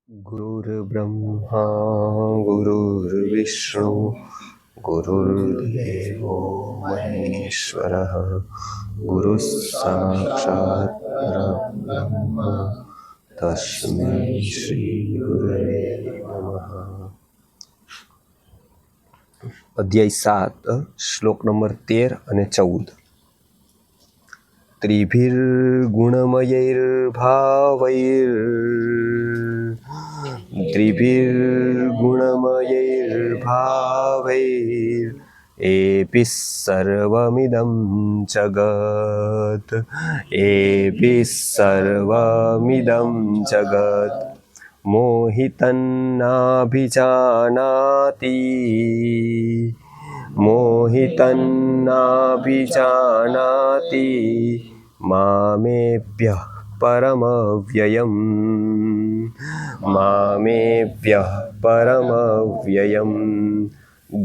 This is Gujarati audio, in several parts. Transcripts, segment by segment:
गुरुर्ब्रह्मा गुरुर्विष्णु गुरुर्देवो महेश्वरः गुरुः साक्षात् परब्रह्म तस्मै श्री गुरवे नमः। अध्याय 7 श्लोक नंबर 13 અને 14। त्रिभिर्गुणमयैर्भावैर् सर्वमिदं जगत् एभिः सर्वमिदं जगत् मोहितं नाभिजानाति मामेभ्यः परमव्ययम्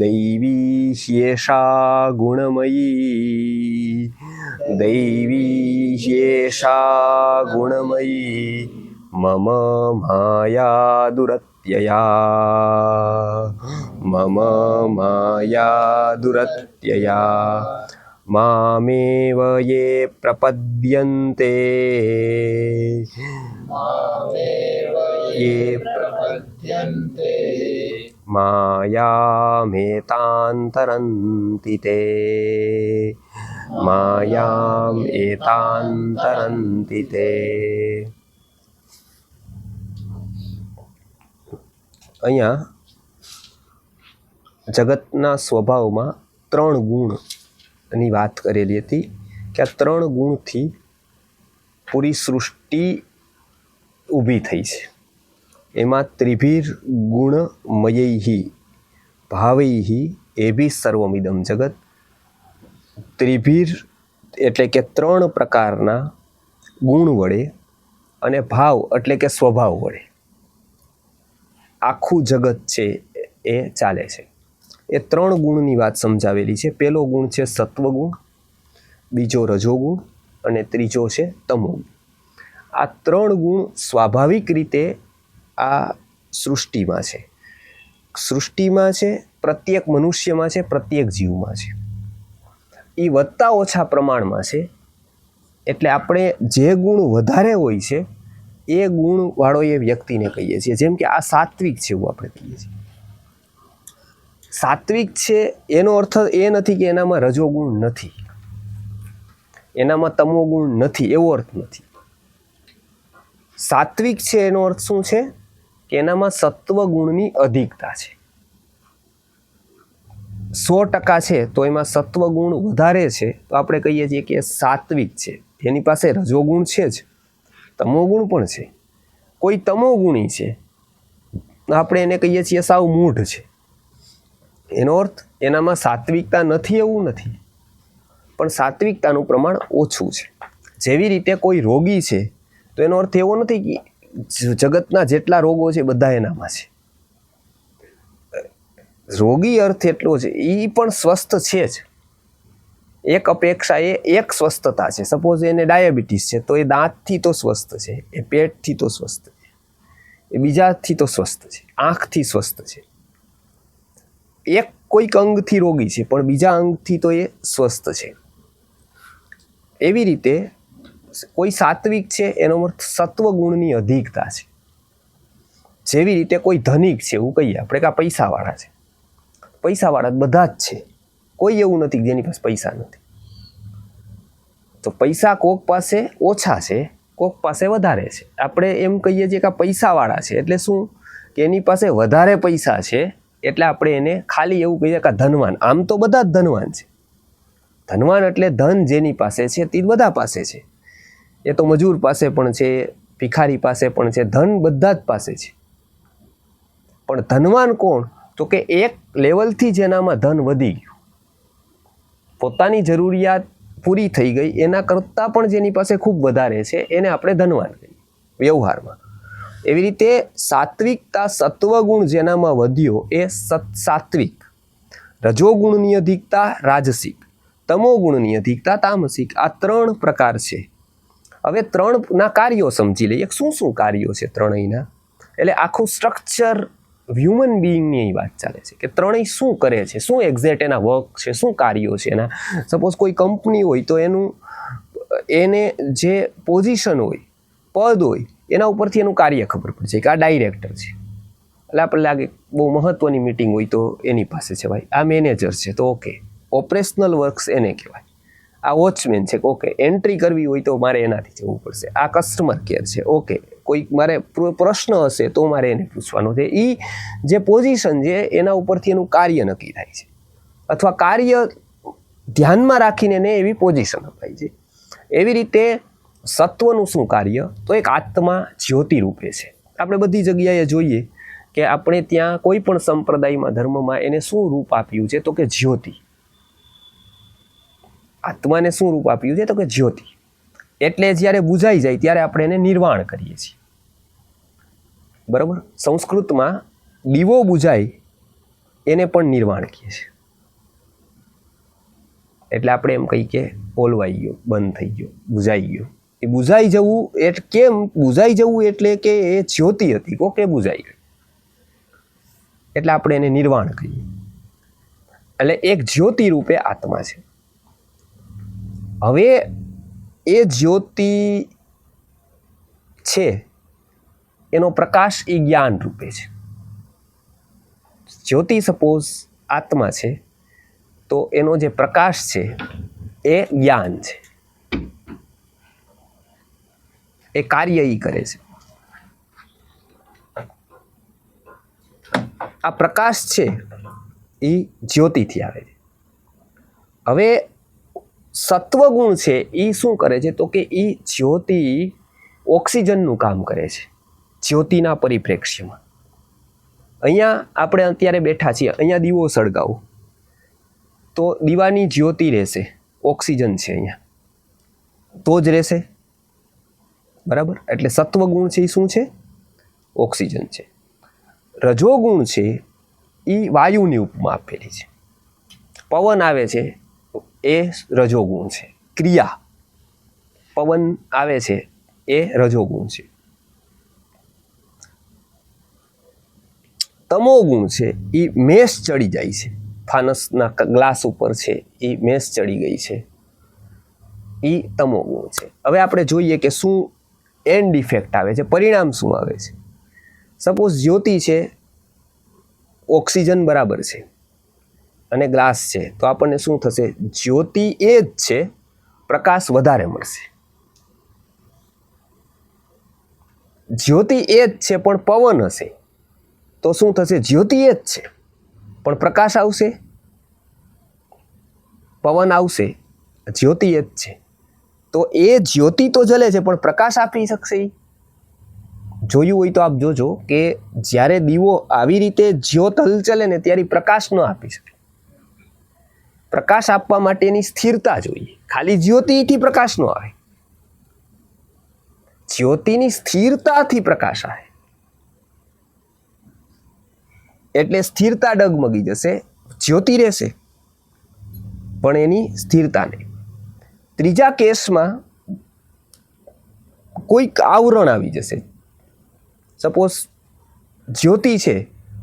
दैवी ह्येषा गुणमयी मम माया दुरत्यया मामेव ये प्रपद्यन्ते मायामेतान्तरन्ति ते અહીંયા જગતના સ્વભાવમાં 3 ગુણની વાત કરેલી હતી કે આ 3 ગુણથી પૂરી સૃષ્ટિ ઊભી થઈ છે। એમાં ત્રિભિર્ગુણમયૈઃ ભાવૈઃ એભિ સર્વમિદમ જગત। ત્રિભિર એટલે કે 3 પ્રકારના ગુણ વડે અને ભાવ એટલે કે સ્વભાવ વડે આખું જગત છે એ ચાલે છે। એ 3 ગુણની વાત સમજાવેલી છે। પહેલો ગુણ છે સત્વગુણ, બીજો રજોગુણ અને ત્રીજો છે તમોગુણ। આ 3 ગુણ સ્વાભાવિક રીતે આ સૃષ્ટિમાં છે, પ્રત્યેક મનુષ્યમાં છે, પ્રત્યેક જીવમાં છે। એ વધતા ઓછા પ્રમાણમાં છે, એટલે આપણે જે ગુણ વધારે હોય છે એ ગુણવાળો એ વ્યક્તિને કહીએ છીએ। જેમ કે આ સાત્વિક છે એવું આપણે કહીએ છીએ। સાત્વિક છે એનો અર્થ એ નથી કે એનામાં રજોગુણ નથી, એનામાં તમોગુણ નથી, એવો અર્થ નથી। સાત્વિક છે એનો અર્થ શું છે કે એનામાં સત્વગુણની અધિકતા છે। 100% છે તો એમાં સત્વગુણ વધારે છે તો આપણે કહીએ છીએ કે સાત્વિક છે। એની પાસે રજોગુણ છે જ, તમોગુણ પણ છે। કોઈ તમોગુણી છે આપણે એને કહીએ છીએ સાવ મૂઢ છે। એનો અર્થ એનામાં સાત્વિકતા નથી એવું નથી, પણ સાત્વિકતાનું પ્રમાણ ઓછું છે। જેવી રીતે કોઈ રોગી છે તો એનો અર્થ એવો નથી કે જગતના જેટલા રોગો છે બધા એનામાં છે। રોગી અર્થ એટલો છે એ પણ સ્વસ્થ છે જ। એક અપેક્ષા એક સ્વસ્થતા છે। સપોઝ એને ડાયાબિટીસ છે તો એ દાંતથી તો સ્વસ્થ છે, એ પેટથી તો સ્વસ્થ છે, એ બીજાથી તો સ્વસ્થ છે, આંખથી સ્વસ્થ છે। એક કોઈક અંગથી રોગી છે પણ બીજા અંગથી તો એ સ્વસ્થ છે। એવી રીતે કોઈ સાત્વિક છે એનો અર્થ સત્વગુણની અધિકતા છે। જેવી રીતે કોઈ ધનિક છે એવું કહીએ આપણે કે આ પૈસાવાળા છે, પૈસાવાળા બધા જ છે, કોઈ એવું નથી જેની પાસે પૈસા નથી। તો પૈસા કોક પાસે ઓછા છે, કોક પાસે વધારે છે। આપણે એમ કહીએ છીએ કે આ પૈસાવાળા છે એટલે શું કે એની પાસે વધારે પૈસા છે, એટલે આપણે એને ખાલી એવું કહીએ કે ધનવાન। આમ તો બધા જ ધનવાન છે। ધનવાન એટલે ધન જેની પાસે છે તે બધા પાસે છે। એ તો મજૂર પાસે પણ છે, ભિખારી પાસે પણ છે, ધન બધા જ પાસે છે। પણ ધનવાન કોણ? તો કે એક લેવલથી જેનામાં ધન વધી ગયું, પોતાની જરૂરિયાત પૂરી થઈ ગઈ, એના કરતાં પણ જેની પાસે ખૂબ વધારે છે એને આપણે ધનવાન કહીએ વ્યવહારમાં। એવી રીતે સાત્વિકતા સત્વગુણ જેનામાં વધ્યો એ સાત્વિક, રજોગુણની અધિકતા રાજસિક, તમોગુણની અધિકતા તામસિક। આ 3 પ્રકાર છે। હવે 3ના કાર્યો સમજી લઈએ, શું કાર્યો છે ત્રણેયના। એટલે આખું સ્ટ્રક્ચર હ્યુમન બિઈંગની અહીં વાત ચાલે છે કે ત્રણેય શું કરે છે, શું એક્ઝેક્ટ એના વર્ક છે, શું કાર્યો છે એના. સપોઝ કોઈ કંપની હોય તો એને જે પોઝિશન હોય, પદ હોય, એના ઉપરથી એનું કાર્ય ખબર પડે છે કે આ ડાયરેક્ટર છે, એટલે આપણે લાગે બહુ મહત્વની મિટિંગ હોય તો એની પાસે છે ભાઈ, આ મેનેજર છે તો ઓકે, ઓપરેશનલ વર્ક્સ એને કહેવાય, આ વોચમેન છે ઓકે, એન્ટ્રી કરવી હોય તો મારે એનાથી જવું પડશે, આ કસ્ટમર કેર છે ઓકે, કોઈ મારે પ્રશ્ન હશે તો મારે એને પૂછવાનું છે. એ જે પોઝિશન છે એના ઉપરથી એનું કાર્ય નક્કી થાય છે, અથવા કાર્ય ધ્યાનમાં રાખીને એને એવી પોઝિશન અપાય છે. એવી રીતે સત્વનું શું કાર્ય, તો એક આત્મા જ્યોતિ રૂપે છે. આપણે બધી જગ્યાએ જોઈએ કે આપણે ત્યાં કોઈ પણ સંપ્રદાયમાં, ધર્મમાં એને શું રૂપ આપ્યું છે તો કે જ્યોતિ. આત્માને શું રૂપ આપ્યું છે તો કે જ્યોતિ. એટલે જ્યારે બુઝાઈ જાય ત્યારે આપણે એને નિર્વાણ કરીએ છીએ. બરાબર, સંસ્કૃતમાં દીવો બુઝાય એને પણ નિર્વાણ કહે છે. એટલે આપણે એમ કહીએ કે ઓલવાઈ ગયો, બંધ થઈ ગયો, બુઝાઈ ગયો. એ બુઝાઈ જવું એટલે કેમ બુઝાઈ જવું, એટલે કે એ જ્યોતિ હતી કોકે બુઝાઈ ગઈ, એટલે આપણે એને નિર્વાણ કહીએ. એટલે એક જ્યોતિ રૂપે આત્મા છે. હવે એ જ્યોતિ છે એનો પ્રકાશ એ જ્ઞાન રૂપે છે. જ્યોતિ સપોઝ આત્મા છે તો એનો જે પ્રકાશ છે એ જ્ઞાન છે, એ કાર્ય ઈ કરે છે. આ પ્રકાશ છે એ જ્યોતિથી આવે છે. હવે સત્વગુણ છે એ શું કરે છે તો કે એ જ્યોતિ ઓક્સિજનનું કામ કરે છે જ્યોતિના પરિપ્રેક્ષ્યમાં. અહીંયા આપણે અત્યારે બેઠા છીએ, અહીંયા દીવો સળગાવો તો દીવાની જ્યોતિ રહેશે, ઓક્સિજન છે અહીંયા તો જ રહેશે. બરાબર, એટલે સત્વગુણ છે એ શું છે? ઓક્સિજન છે. રજોગુણ છે એ વાયુની ઉપમા આપેલી છે. પવન આવે છે એ રજોગુણ છે, ક્રિયા પવન આવે છે એ રજોગુણ છે. તમોગુણ છે એ મેષ ચડી જાય છે, ફાનસના ગ્લાસ ઉપર છે એ મેષ ચડી ગઈ છે, એ તમોગુણ છે. હવે આપણે જોઈએ કે શું એન્ડ ઇફેક્ટ આવે છે, પરિણામ શું આવે છે. સપોઝ જ્યોતિ છે, ઓક્સિજન બરાબર છે અને ગ્લાસ છે, તો આપણને શું થશે? જ્યોતિ એ જ છે, પ્રકાશ વધારે મળશે. જ્યોતિ એ જ છે પણ પવન હશે તો શું થશે? જ્યોતિ એ જ છે પણ પ્રકાશ આવશે, પવન આવશે, જ્યોતિ એ જ છે તો એ જ્યોતિ તો જલે છે પણ પ્રકાશ આપી શકશે. જોયું હોય તો આપ જોજો કે જ્યારે દીવો આવી રીતે જ્યોત હલચલે ને ત્યારે પ્રકાશ ન આપી શકે. પ્રકાશ આપવા માટેની સ્થિરતા જોઈએ. ખાલી જ્યોતિથી પ્રકાશ ન આવે, જ્યોતિની સ્થિરતાથી પ્રકાશ આવે. એટલે સ્થિરતા ડગમગી જશે, જ્યોતિ રહેશે પણ એની સ્થિરતા નહીં. ત્રીજા કેસમાં કોઈક આવરણ આવી જશે. સપોઝ જ્યોતિ છે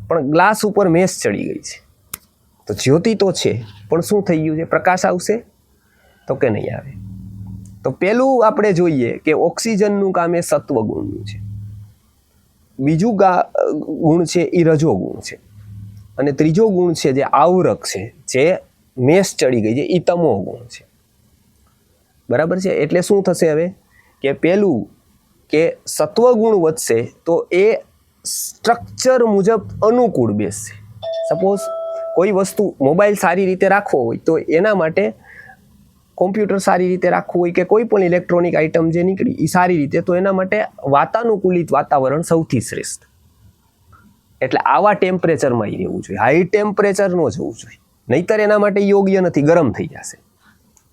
પણ ગ્લાસ ઉપર મેષ ચડી ગઈ છે, તો જ્યોતિ તો છે પણ શું થઈ ગયું છે? પ્રકાશ આવશે તો કે નહીં આવે. તો પેલું આપણે જોઈએ કે ઓક્સિજનનું કામ એ સત્વગુણનું છે, બીજું ગુણ છે એ રજોગુણ છે, અને ત્રીજો ગુણ છે જે આવરક છે, જે મેષ ચડી ગઈ છે, એ તમો ગુણ છે. બરાબર છે. એટલે શું થશે હવે કે પેલું કે સત્વગુણ વધશે તો એ સ્ટ્રક્ચર મુજબ અનુકૂળ બેસશે. સપોઝ કોઈ વસ્તુ, મોબાઈલ સારી રીતે રાખવો હોય તો એના માટે, કોમ્પ્યુટર સારી રીતે રાખવું હોય કે કોઈ પણ ઇલેક્ટ્રોનિક આઇટમ જે નીકળી એ સારી રીતે, તો એના માટે વાતાનુકૂલિત વાતાવરણ સૌથી શ્રેષ્ઠ. એટલે આવા ટેમ્પરેચરમાં રહેવું જોઈએ, હાઈ ટેમ્પરેચર ન જવું જોઈએ, નહીતર એના માટે યોગ્ય નથી, ગરમ થઈ જશે.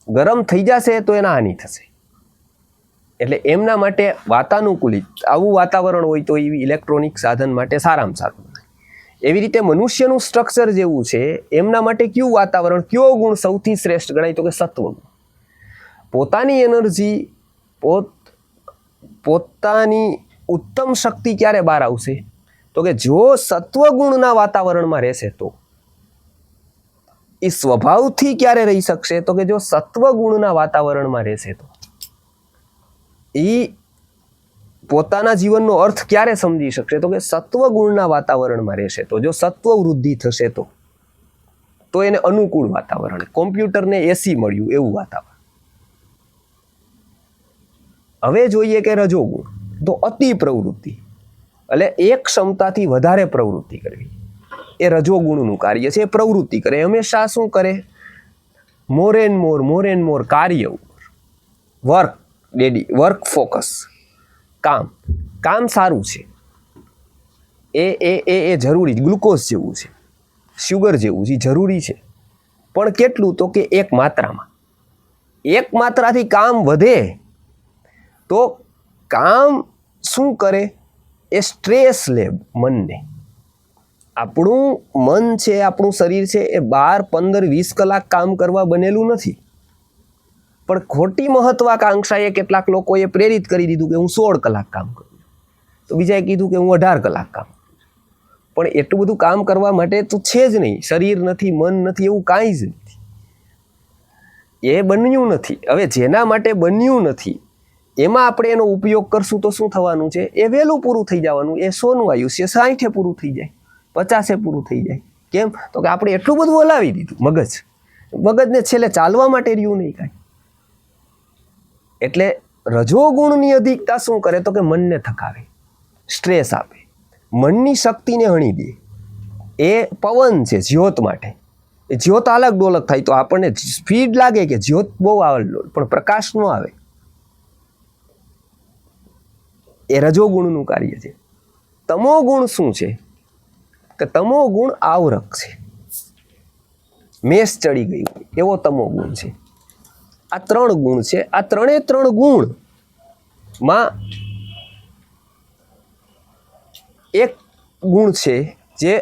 ગરમ થઈ જશે તો એના હાનિ થશે. એટલે એમના માટે વાતાનુકૂલિત આવું વાતાવરણ હોય તો એવી ઇલેક્ટ્રોનિક સાધન માટે સારામાં સારું. એવી રીતે મનુષ્યનું સ્ટ્રક્ચર જેવું છે એમના માટે કયું વાતાવરણ, કયો ગુણ સૌથી શ્રેષ્ઠ ગણાય? તો કે સત્વગુણ. પોતાની એનર્જી, પોતાની ઉત્તમ શક્તિ ક્યારે બહાર આવશે? તો કે જો સત્વગુણના વાતાવરણમાં રહેશે તો એ સ્વભાવથી ક્યારે રહી શકશે? તો કે જો સત્વગુણના વાતાવરણમાં રહેશે તો એ પોતાના જીવનનો અર્થ ક્યારે સમજી શકશે? તો કે સત્વગુણના વાતાવરણમાં રહેશે તો. જો સત્વ વૃદ્ધિ થશે તો એને અનુકૂળ વાતાવરણ, કોમ્પ્યુટરને એસી મળ્યું એવું વાતાવરણ. હવે જોઈએ કે રજોગુણ, તો અતિ પ્રવૃત્તિ, એટલે એક ક્ષમતાથી વધારે પ્રવૃત્તિ કરવી, એ રજોગુણનું કાર્ય છે. એ પ્રવૃત્તિ કરે, હંમેશા શું કરે? મોર એન્ડ મોર કાર્ય, વર્ક ફોકસ, કામ સારું છે, એ જરૂરી, ગ્લુકોઝ જેવું છે, શુગર જેવું છે, જરૂરી છે. પણ કેટલું? તો કે એક માત્રામાં. એક માત્રાથી કામ વધે તો કામ શું કરે? એ સ્ટ્રેસ લે મનને. આપણું મન છે, આપણું શરીર છે, એ 12, 15, 20 કલાક કામ કરવા બનેલું નથી. પણ ખોટી મહત્વાકાંક્ષાએ કેટલાક લોકોએ પ્રેરિત કરી દીધું કે હું 16 કલાક કામ કરું, તો બીજાએ કીધું કે હું 18 કલાક કામ કરું. પણ એટલું બધું કામ કરવા માટે તો છે જ નહીં, શરીર નથી, મન નથી, એવું કાંઈ જ નથી. એ બન્યું નથી. હવે જેના માટે બન્યું નથી એમાં આપણે એનો ઉપયોગ કરશું તો શું થવાનું છે? એ વહેલું પૂરું થઈ જવાનું. એ 100નું આયુષ્ય 60 પૂરું થઈ જાય, 50 પૂરું થઈ જાય. કેમ? તો કે આપણે એટલું બધું હલાવી દીધું મગજને છેલ્લે ચાલવા માટે રહ્યું નહીં કાંઈ. એટલે રજોગુણની અધિકતા શું કરે? તો કે મનને થકાવે, સ્ટ્રેસ આપે, મનની શક્તિને હણી દે. એ પવન છે જ્યોત માટે. એ જ્યોત આલક ડોલક થાય તો આપણને સ્પીડ લાગે કે જ્યોત બહુ આવે, પણ પ્રકાશ ન આવે. એ રજોગુણનું કાર્ય છે. તમોગુણ શું છે? કે તમોગુણ આવરક છે, મેષ ચડી ગઈ એવો તમોગુણ છે. આ 3 ગુણ છે. આ 3 ગુણમાં એક ગુણ છે જે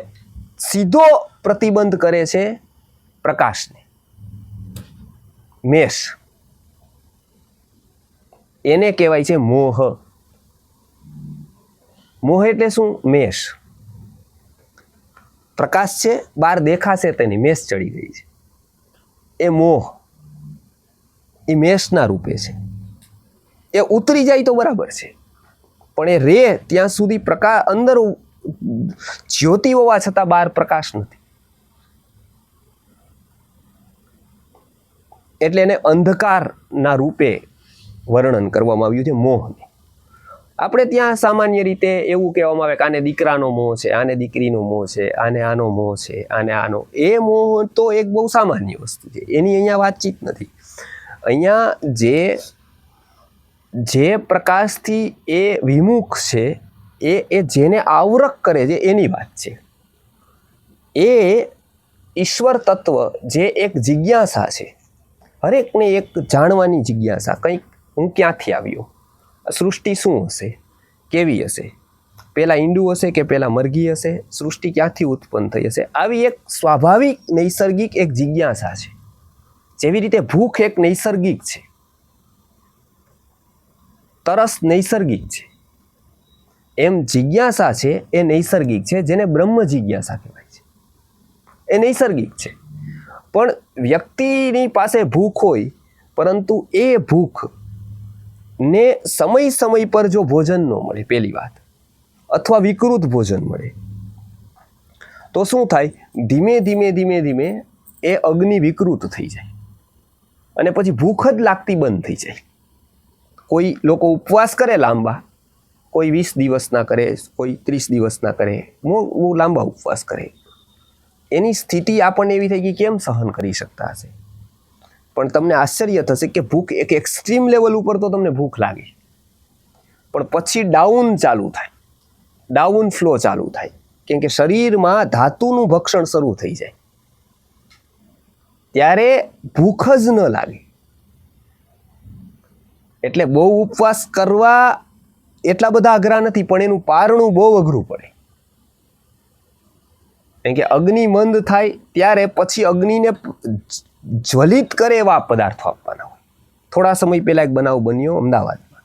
સીધો પ્રતિબંધ કરે છે પ્રકાશને, મેષ. એને કહેવાય છે મોહ. મોહ એટલે શું? મેષ. પ્રકાશ છે, બહાર દેખાશે તેની, મેષ ચડી ગઈ છે, એ મોહ. એ મેષના રૂપે છે. એ ઉતરી જાય તો બરાબર છે, પણ એ રે ત્યાં સુધી પ્રકાશ, અંદર જ્યોતિ હોવા છતાં બહાર પ્રકાશ નથી. એટલે એને અંધકારના રૂપે વર્ણન કરવામાં આવ્યું છે મોહને. આપણે ત્યાં સામાન્ય રીતે એવું કહેવામાં આવે કે આને દીકરાનો મોહ છે, આને દીકરીનો મોહ છે, આને આનો મોહ છે, આને આનો. એ મોહ તો એક બહુ સામાન્ય વસ્તુ છે, એની અહીંયા વાતચીત નથી. અહીંયા જે પ્રકાશથી એ વિમુખ છે, એ જેને આવરક કરે છે એની વાત છે. એ ઈશ્વર તત્વ જે એક જિજ્ઞાસા છે, હરેકને એક જાણવાની જિજ્ઞાસા, કંઈક હું ક્યાંથી આવ્યો, સૃષ્ટિ શું હશે, કેવી હશે, પહેલાં ઈંડું હશે કે પહેલાં મરઘી હશે, સૃષ્ટિ ક્યાંથી ઉત્પન્ન થઈ હશે. આવી એક સ્વાભાવિક નૈસર્ગિક એક જિજ્ઞાસા છે. જેવી રીતે ભૂખ એક નૈસર્ગિક છે, તરસ નૈસર્ગિક છે, એમ જિજ્ઞાસા છે એ નૈસર્ગિક છે, જેને બ્રહ્મ જિજ્ઞાસા કહેવાય છે. એ નૈસર્ગિક છે. પણ વ્યક્તિની પાસે ભૂખ હોય, પરંતુ એ ભૂખ ને સમય પર જો ભોજન ન મળે, પહેલી વાત, અથવા વિકૃત ભોજન મળે, તો શું થાય? ધીમે ધીમે એ અગ્નિ વિકૃત થઈ જાય અને પછી ભૂખ જ લાગતી બંધ થઈ જાય. કોઈ લોકો ઉપવાસ કરે લાંબા, કોઈ 20 દિવસના કરે, કોઈ 30 દિવસના કરે, બહુ લાંબા ઉપવાસ કરે. એની સ્થિતિ આપણને એવી થઈ ગઈ, કેમ સહન કરી શકતા હશે? પણ તમને આશ્ચર્ય થશે કે ભૂખ એક એક્સ્ટ્રીમ લેવલ ઉપર તો તમને ભૂખ લાગે, પણ પછી ડાઉન ચાલુ થાય, ડાઉન ફ્લો ચાલુ થાય, કેમ કે શરીરમાં ધાતુનું ભક્ષણ શરૂ થઈ જાય, ત્યારે ભૂખ જ ન લાગે. એટલે બહુ ઉપવાસ કરવા એટલા બધા અઘરા નથી, પણ એનું પારણું બહુ અઘરું પડે. કેમ કે અગ્નિ મંદ થાય ત્યારે પછી અગ્નિને જ્વલિત કરે એવા પદાર્થો આપવાના હોય. થોડા સમય પહેલા એક બનાવ બન્યો અમદાવાદમાં.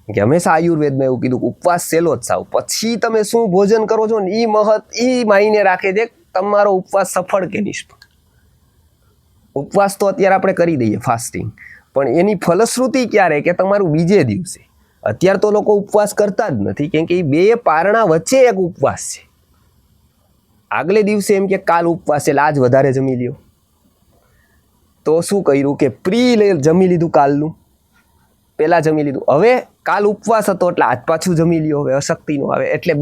કે હંમેશા આયુર્વેદમાં એવું કીધું ઉપવાસ સહેલો જ સાવ, પછી તમે શું ભોજન કરો છો ને એ માયને રાખે છે તમારો ઉપવાસ સફળ કે નિષ્ફળ. ઉપવાસ તો અત્યારે આપણે કરી દઈએ ફાસ્ટિંગ, પણ એની ફલશ્રુતિ ક્યારે કે તમારું બીજે દિવસે. અત્યારે તો લોકો ઉપવાસ કરતા જ નથી, કેમ કે એ બે પારણા વચ્ચે એક ઉપવાસ છે. આગલે દિવસે એમ કે કાલ ઉપવાસ એટલે આજ વધારે જમી લ્યો, તો શું કર્યું કે જમી લીધું કાલનું, પેલા જમી લીધું, હવે કાલ ઉપવાસ હતો એટલે આજ પાછું જમી લ્યો. હવે અશક્તિ નો આવે એટલે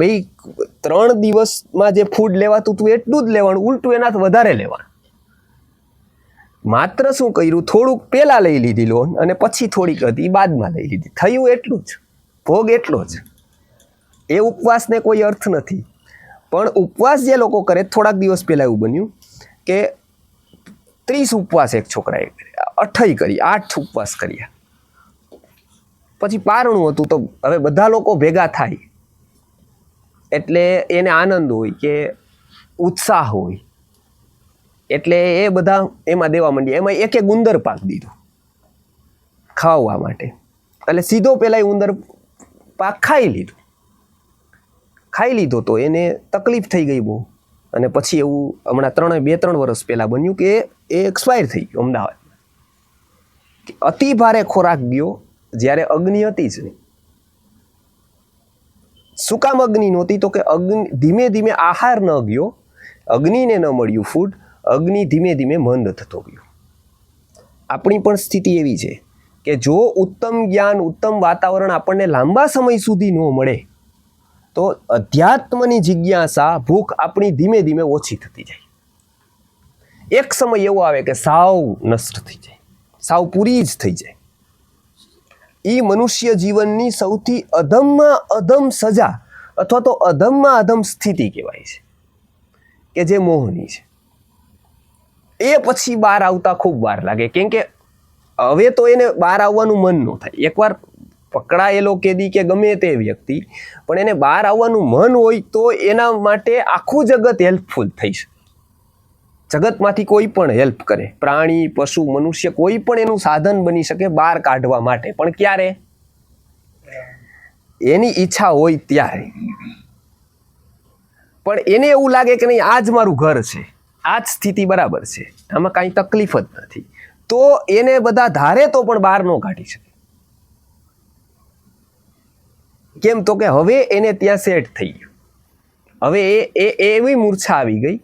3 દિવસમાં જે ફૂડ લેવાતું હતું એટલું જ લેવાનું, ઉલટું એનાથી વધારે લેવાનું. માત્ર શું કર્યું, થોડુંક પેલા લઈ લીધી લોન અને પછી થોડીક હતી બાદમાં લઈ લીધી, થયું એટલું જ, ભોગ એટલો જ. એ ઉપવાસને કોઈ અર્થ નથી. પણ ઉપવાસ જે લોકો કરે, થોડાક દિવસ પહેલા એવું બન્યું કે 30 ઉપવાસ એક છોકરાએ કર્યા, 28 કરી, 8 ઉપવાસ કર્યા. પછી પારણું હતું તો હવે બધા લોકો ભેગા થાય એટલે એને આનંદ હોય કે ઉત્સાહ હોય, એટલે એ બધા એમાં દેવા માંડ્યા. એમાં એક ઉંદર પાક દીધું ખાવા માટે, એટલે સીધો પેલા ઉંદર પાક ખાઈ લીધો તો એને તકલીફ થઈ ગઈ બહુ. અને પછી એવું હમણાં 2-3 વર્ષ પહેલા બન્યું કે એ એક્સપાયર થઈ ગયો અમદાવાદમાં. અતિ ભારે ખોરાક ગયો જ્યારે અગ્નિ હતી જ નહીં. શું કામ અગ્નિ નહોતી, તો કે ધીમે ધીમે આહાર ન ગયો, અગ્નિને ન મળ્યું ફૂડ, અગ્નિ ધીમે ધીમે મંદ થતો ગયો. આપણી પણ સ્થિતિ એવી છે કે જો ઉત્તમ જ્ઞાન, ઉત્તમ વાતાવરણ આપણને લાંબા સમય સુધી ન મળે તો અધ્યાત્મની જિજ્ઞાસા, ભૂખ આપણી ધીમે ધીમે ઓછી થતી જાય. એક સમય એવો આવે કે સાવ નષ્ટ થઈ જાય, સાવ પૂરી જ થઈ જાય. એ મનુષ્ય જીવનની સૌથી અધમમાં અધમ સજા અથવા તો અધમમાં અધમ સ્થિતિ કહેવાય છે, કે જે મોહની છે. એ પછી બહાર આવતા ખૂબ વાર લાગે, કેમ કે હવે તો એને બહાર આવવાનું મન ન થાય. એકવાર પકડાયેલો કેદી કે ગમે તે વ્યક્તિ, પણ એને બહાર આવવાનું મન હોય તો એના માટે આખું જગત હેલ્પફુલ થઈ શકે. જગતમાંથી કોઈ પણ હેલ્પ કરે, પ્રાણી, પશુ, મનુષ્ય, કોઈ પણ એનું સાધન બની શકે બહાર કાઢવા માટે. પણ ક્યારે? એની ઈચ્છા હોય ત્યારે. પણ એને એવું લાગે કે નહીં, આ જ મારું ઘર છે, આ જ સ્થિતિ બરાબર છે, આમાં કાંઈ તકલીફ જ નથી, તો એને બધા ધારે તો પણ બહાર ન કાઢી શકે. કેમ? તો કે હવે એને ત્યાં સેટ થઈ ગયું, હવે એવી મૂર્છા આવી ગઈ.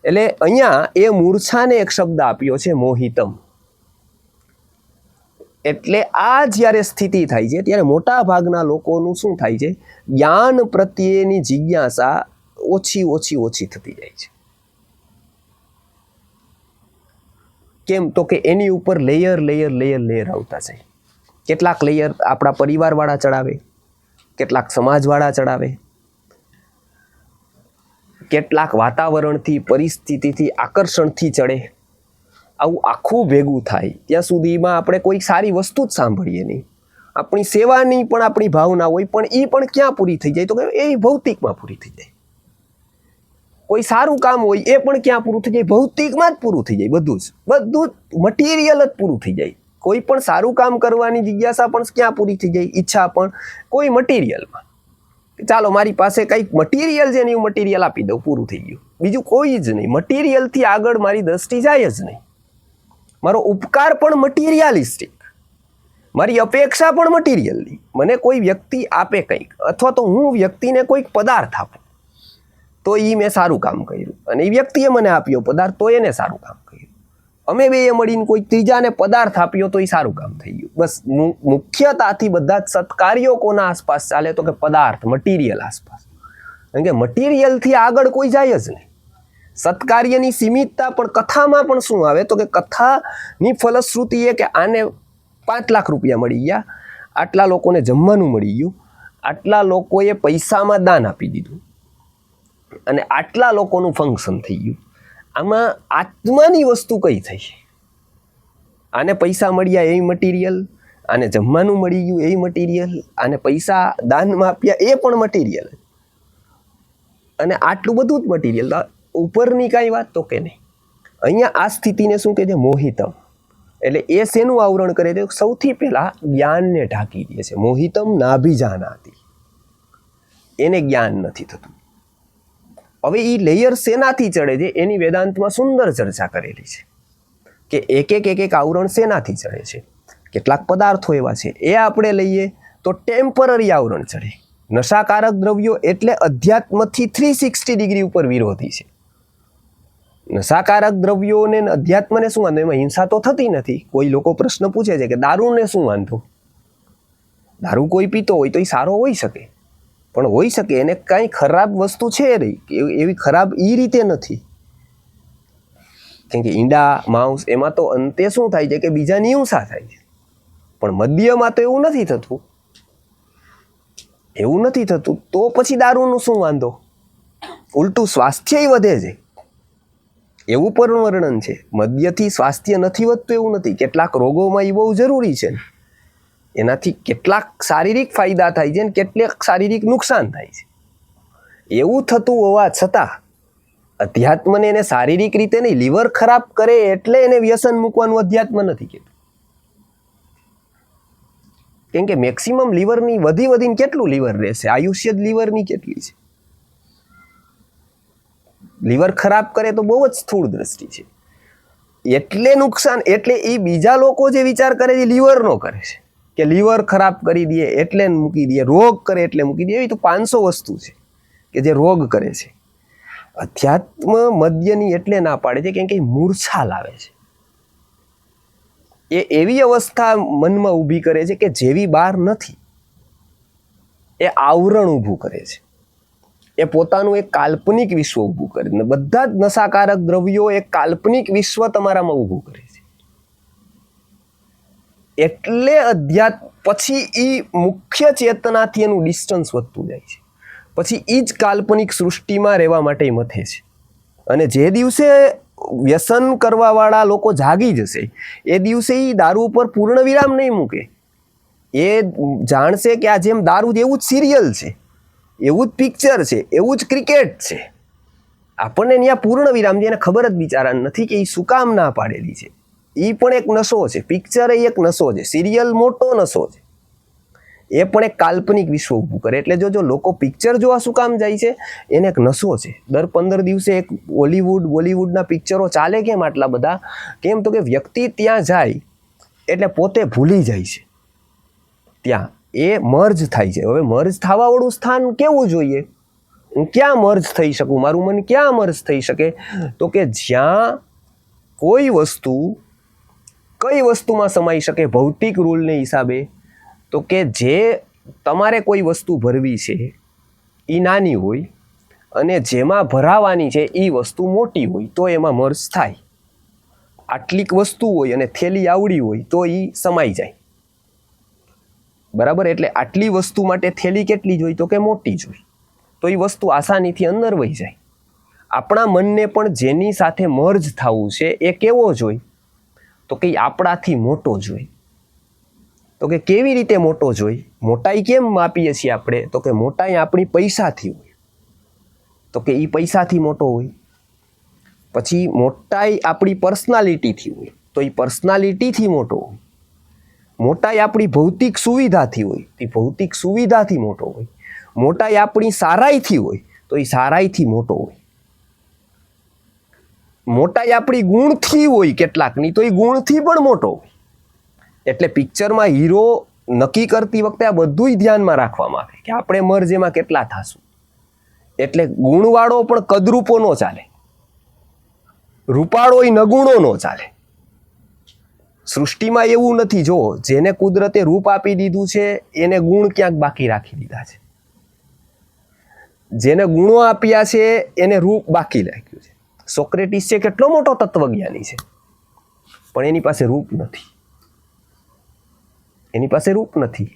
એટલે અહીંયા એ મૂર્છાને એક શબ્દ આપ્યો છે મોહિતમ. એટલે આ જ્યારે સ્થિતિ થાય છે ત્યારે મોટા ભાગના લોકોનું શું થાય છે, જ્ઞાન પ્રત્યેની જિજ્ઞાસા ઓછી થતી જાય છે. કેમ? તો કે એની ઉપર લેયર આવતા જાય. કેટલાક લેયર આપણા પરિવારવાળા ચડાવે, કેટલાક સમાજવાળા ચડાવે, કેટલાક વાતાવરણથી, પરિસ્થિતિથી, આકર્ષણથી ચડે. આવું આખું ભેગું થાય ત્યાં સુધીમાં આપણે કોઈ સારી વસ્તુ જ સાંભળીએ નહીં. આપણી સેવાની પણ આપણી ભાવના હોય, પણ એ પણ ક્યાં પૂરી થઈ જાય, તો કે એ ભૌતિકમાં પૂરી થઈ જાય. કોઈ સારું કામ હોય એ પણ ક્યાં પૂરું થઈ જાય, ભૌતિકમાં જ પૂરું થઈ જાય. બધું મટીરિયલ જ પૂરું થઈ જાય. કોઈ પણ સારું કામ કરવાની જિજ્ઞાસા પણ ક્યાં પૂરી થઈ જાય, ઈચ્છા પણ કોઈ મટીરિયલમાં. ચાલો મારી પાસે કંઈક મટીરિયલ છે ને એવું મટીરિયલ આપી દઉં, પૂરું થઈ ગયું. બીજું કોઈ જ નહીં. મટીરિયલથી આગળ મારી દ્રષ્ટિ જાય જ નહીં. મારો ઉપકાર પણ મટીરિયાલિસ્ટિક, મારી અપેક્ષા પણ મટીરિયલની. મને કોઈ વ્યક્તિ આપે કંઈક, અથવા તો હું વ્યક્તિને કોઈક પદાર્થ આપું તો એ મેં સારું કામ કર્યું, અને એ વ્યક્તિએ મને આપ્યો પદાર્થ તો એને સારું કામ કર્યું. અમે બેય મળીને કોઈ ત્રીજાને પદાર્થ આપ્યો તો એ સારું કામ થઈ ગયું. બસ મુખ્યતાથી બધા જ સત્કાર્યો કોના આસપાસ ચાલે, તો કે પદાર્થ, મટીરિયલ આસપાસ. કારણ કે મટીરિયલથી આગળ કોઈ જાય જ નહીં. સત્કાર્યની સીમિતતા પણ કથામાં પણ શું આવે, તો કે કથાની ફલશ્રુતિ એ કે આને 5 લાખ રૂપિયા મળી ગયા, આટલા લોકોને જમવાનું મળી ગયું, આટલા લોકોએ પૈસામાં દાન આપી દીધું, અને આટલા લોકોનું ફંક્શન થઈ ગયું. આમાં આત્માની વસ્તુ કઈ થઈ? આને પૈસા મળ્યા એ મટીરિયલ, આને જમવાનું મળી ગયું એ મટીરિયલ, આને પૈસા દાનમાં આપ્યા એ પણ મટીરિયલ, અને આટલું બધું જ મટીરિયલ. ઉપરની કાંઈ વાત તો કે નહીં. અહીંયા આ સ્થિતિને શું કહે છે? મોહિતમ. એટલે એ શેનું આવરણ કરે છે? સૌથી પહેલા જ્ઞાનને ઢાંકી દે છે. મોહિતમ નાભિજાનાતિ, એને જ્ઞાન નથી થતું. હવે એ લેયર શેનાથી ચડે છે એની વેદાંતમાં સુંદર ચર્ચા કરેલી છે કે એક આવરણ શેનાથી ચડે છે. કેટલાક પદાર્થો એવા છે એ આપણે લઈએ તો ટેમ્પરરી આવરણ ચડે. નશાકારક દ્રવ્યો એટલે અધ્યાત્મથી 360 ડિગ્રી ઉપર વિરોધી છે. નશાકારક દ્રવ્યોને અધ્યાત્મને શું વાંધો? એમાં હિંસા તો થતી નથી. કોઈ લોકો પ્રશ્ન પૂછે છે કે દારૂને શું વાંધો? દારૂ કોઈ પીતો હોય તો એ સારો હોઈ શકે, પણ હોઈ શકે એને કાંઈ ખરાબ વસ્તુ છે નહીં. એવી ખરાબ એ રીતે નથી. કેમ કે ઈંડા માંસ એમાં તો અંતે શું થાય છે કે બીજાની હિંસા થાય છે. પણ મદ્યમાં તો એવું નથી થતું. એવું નથી થતું તો પછી દારૂનું શું વાંધો? ઉલટું સ્વાસ્થ્ય વધે છે એવું પણ વર્ણન છે. મદ્યથી સ્વાસ્થ્ય નથી વધતું એવું નથી. કેટલાક રોગોમાં એ બહુ જરૂરી છે. એનાથી કેટલાક શારીરિક ફાયદા થાય છે ને કેટલાક શારીરિક નુકસાન થાય છે. એવું થતું હોવા છતાં અધ્યાત્મને એને શારીરિક રીતે નહીં, લીવર ખરાબ કરે એટલે એને વ્યસન મૂકવાનું અધ્યાત્મ નથી કહેતું. કેમ કે મેક્સિમમ લીવરની વધીને કેટલું લીવર રહેશે? આયુષ્ય જ લીવરની કેટલી છે? લીવર ખરાબ કરે તો બહુ જ સ્થૂળ દ્રષ્ટિ છે. એટલે નુકસાન. એટલે એ બીજા લોકો જે વિચાર કરે છે લીવરનો કરે છે કે લીવર ખરાબ કરી દે એટલે મૂકી દે, રોગ કરે એટલે મૂકી દે. એવી તો 500 વસ્તુ છે કે જે રોગ કરે છે. અધ્યાત્મ મદ્યની એટલે ના પાડે છે કેમ કે મૂર્છા લાવે છે. એ એવી અવસ્થા મનમાં ઊભી કરે છે કે જેવી બહાર નથી. એ આવરણ ઊભું કરે છે. એ પોતાનું એક કાલ્પનિક વિશ્વ ઊભું કરે છે. બધા જ નશાકારક દ્રવ્યો એક કાલ્પનિક વિશ્વ તમારામાં ઊભું કરે છે. એટલે અધ્યાત્મ પછી એ મુખ્ય ચેતનાથી એનું ડિસ્ટન્સ વધતું જાય છે. પછી એ જ કાલ્પનિક સૃષ્ટિમાં રહેવા માટે મથે છે. અને જે દિવસે વ્યસન કરવાવાળા લોકો જાગી જશે એ દિવસે એ દારૂ ઉપર પૂર્ણ વિરામ નહીં મૂકે. એ જાણશે કે આ જેમ દારૂ એવું જ સિરિયલ છે, એવું જ પિક્ચર છે, એવું જ ક્રિકેટ છે. આપણને ત્યાં પૂર્ણ વિરામ છે. એને ખબર જ બિચારા નથી કે એ શું કામ ના પાડેલી છે. એ પણ એક નશો છે. પિક્ચર એ એક નશો છે. સિરિયલ મોટો નશો છે. એ પણ એક કાલ્પનિક વિશ્વ ઊભું કરે. એટલે જો લોકો પિક્ચર જોવા શું કામ જાય છે? એને એક નશો છે. દર 15 દિવસે એક બોલિવૂડના પિક્ચરો ચાલે. કેમ આટલા બધા? કેમ તો કે વ્યક્તિ ત્યાં જાય એટલે પોતે ભૂલી જાય છે. ત્યાં એ મર્જ થાય છે. હવે મર્જ થવાવાળું સ્થાન કેવું જોઈએ? હું ક્યાં મર્જ થઈ શકું? મારું મન ક્યાં મર્જ થઈ શકે? તો કે જ્યાં કોઈ વસ્તુ કઈ વસ્તુમાં સમાઈ શકે ભૌતિક રૂલને હિસાબે? તો કે જે તમારે કોઈ વસ્તુ ભરવી છે એ નાની હોય અને જેમાં ભરાવાની છે એ વસ્તુ મોટી હોય તો એમાં મર્જ થાય. આટલીક વસ્તુ હોય અને થેલી આવડી હોય તો એ સમાઈ જાય. બરાબર? એટલે આટલી વસ્તુ માટે થેલી કેટલી જોઈ? તો કે મોટી જોઈ. તો એ વસ્તુ આસાનીથી અંદર વહી જાય. આપણા મનને પણ જેની સાથે મર્જ થવું છે એ કેવો જોઈ? તો કે આપણાથી મોટો જોઈ. તો કે કેવી રીતે મોટો જોઈ? મોટાઈ કેમ માપીએ છીએ આપણે? તો કે મોટાઈ આપણી પૈસાથી હોય. તો કે એ પૈસાથી મોટો હોય. પછી મોટાઈ આપણી પર્સનાલિટીથી હોય. તો એ પર્સનાલિટીથી મોટો હોય. મોટાઈ આપણી ભૌતિક સુવિધાથી હોય. એ ભૌતિક સુવિધાથી મોટો હોય. મોટાઈ આપણી સારાઈથી હોય. તો એ સારાઈથી મોટો હોય. મોટાઈ આપણી ગુણથી હોય કેટલાકની, તો એ ગુણથી પણ મોટો હોય. એટલે પિક્ચરમાં હીરો નક્કી કરતી વખતે આ બધું ધ્યાનમાં રાખવામાં આવે કે આપણે મર્જ એમાં કેટલા થાશું. એટલે ગુણવાળો પણ કદરૂપો ન ચાલે, રૂપાળો નગુણો ન ચાલે. સૃષ્ટિમાં એવું નથી. જો જેને કુદરતે રૂપ આપી દીધું છે એને ગુણ ક્યાંક બાકી રાખી દીધા છે. જેને ગુણો આપ્યા છે એને રૂપ બાકી રાખ્યું છે. સોક્રેટિસ છે કેટલો મોટો તત્વજ્ઞાની છે, પણ એની પાસે રૂપ નથી. એની પાસે રૂપ નથી.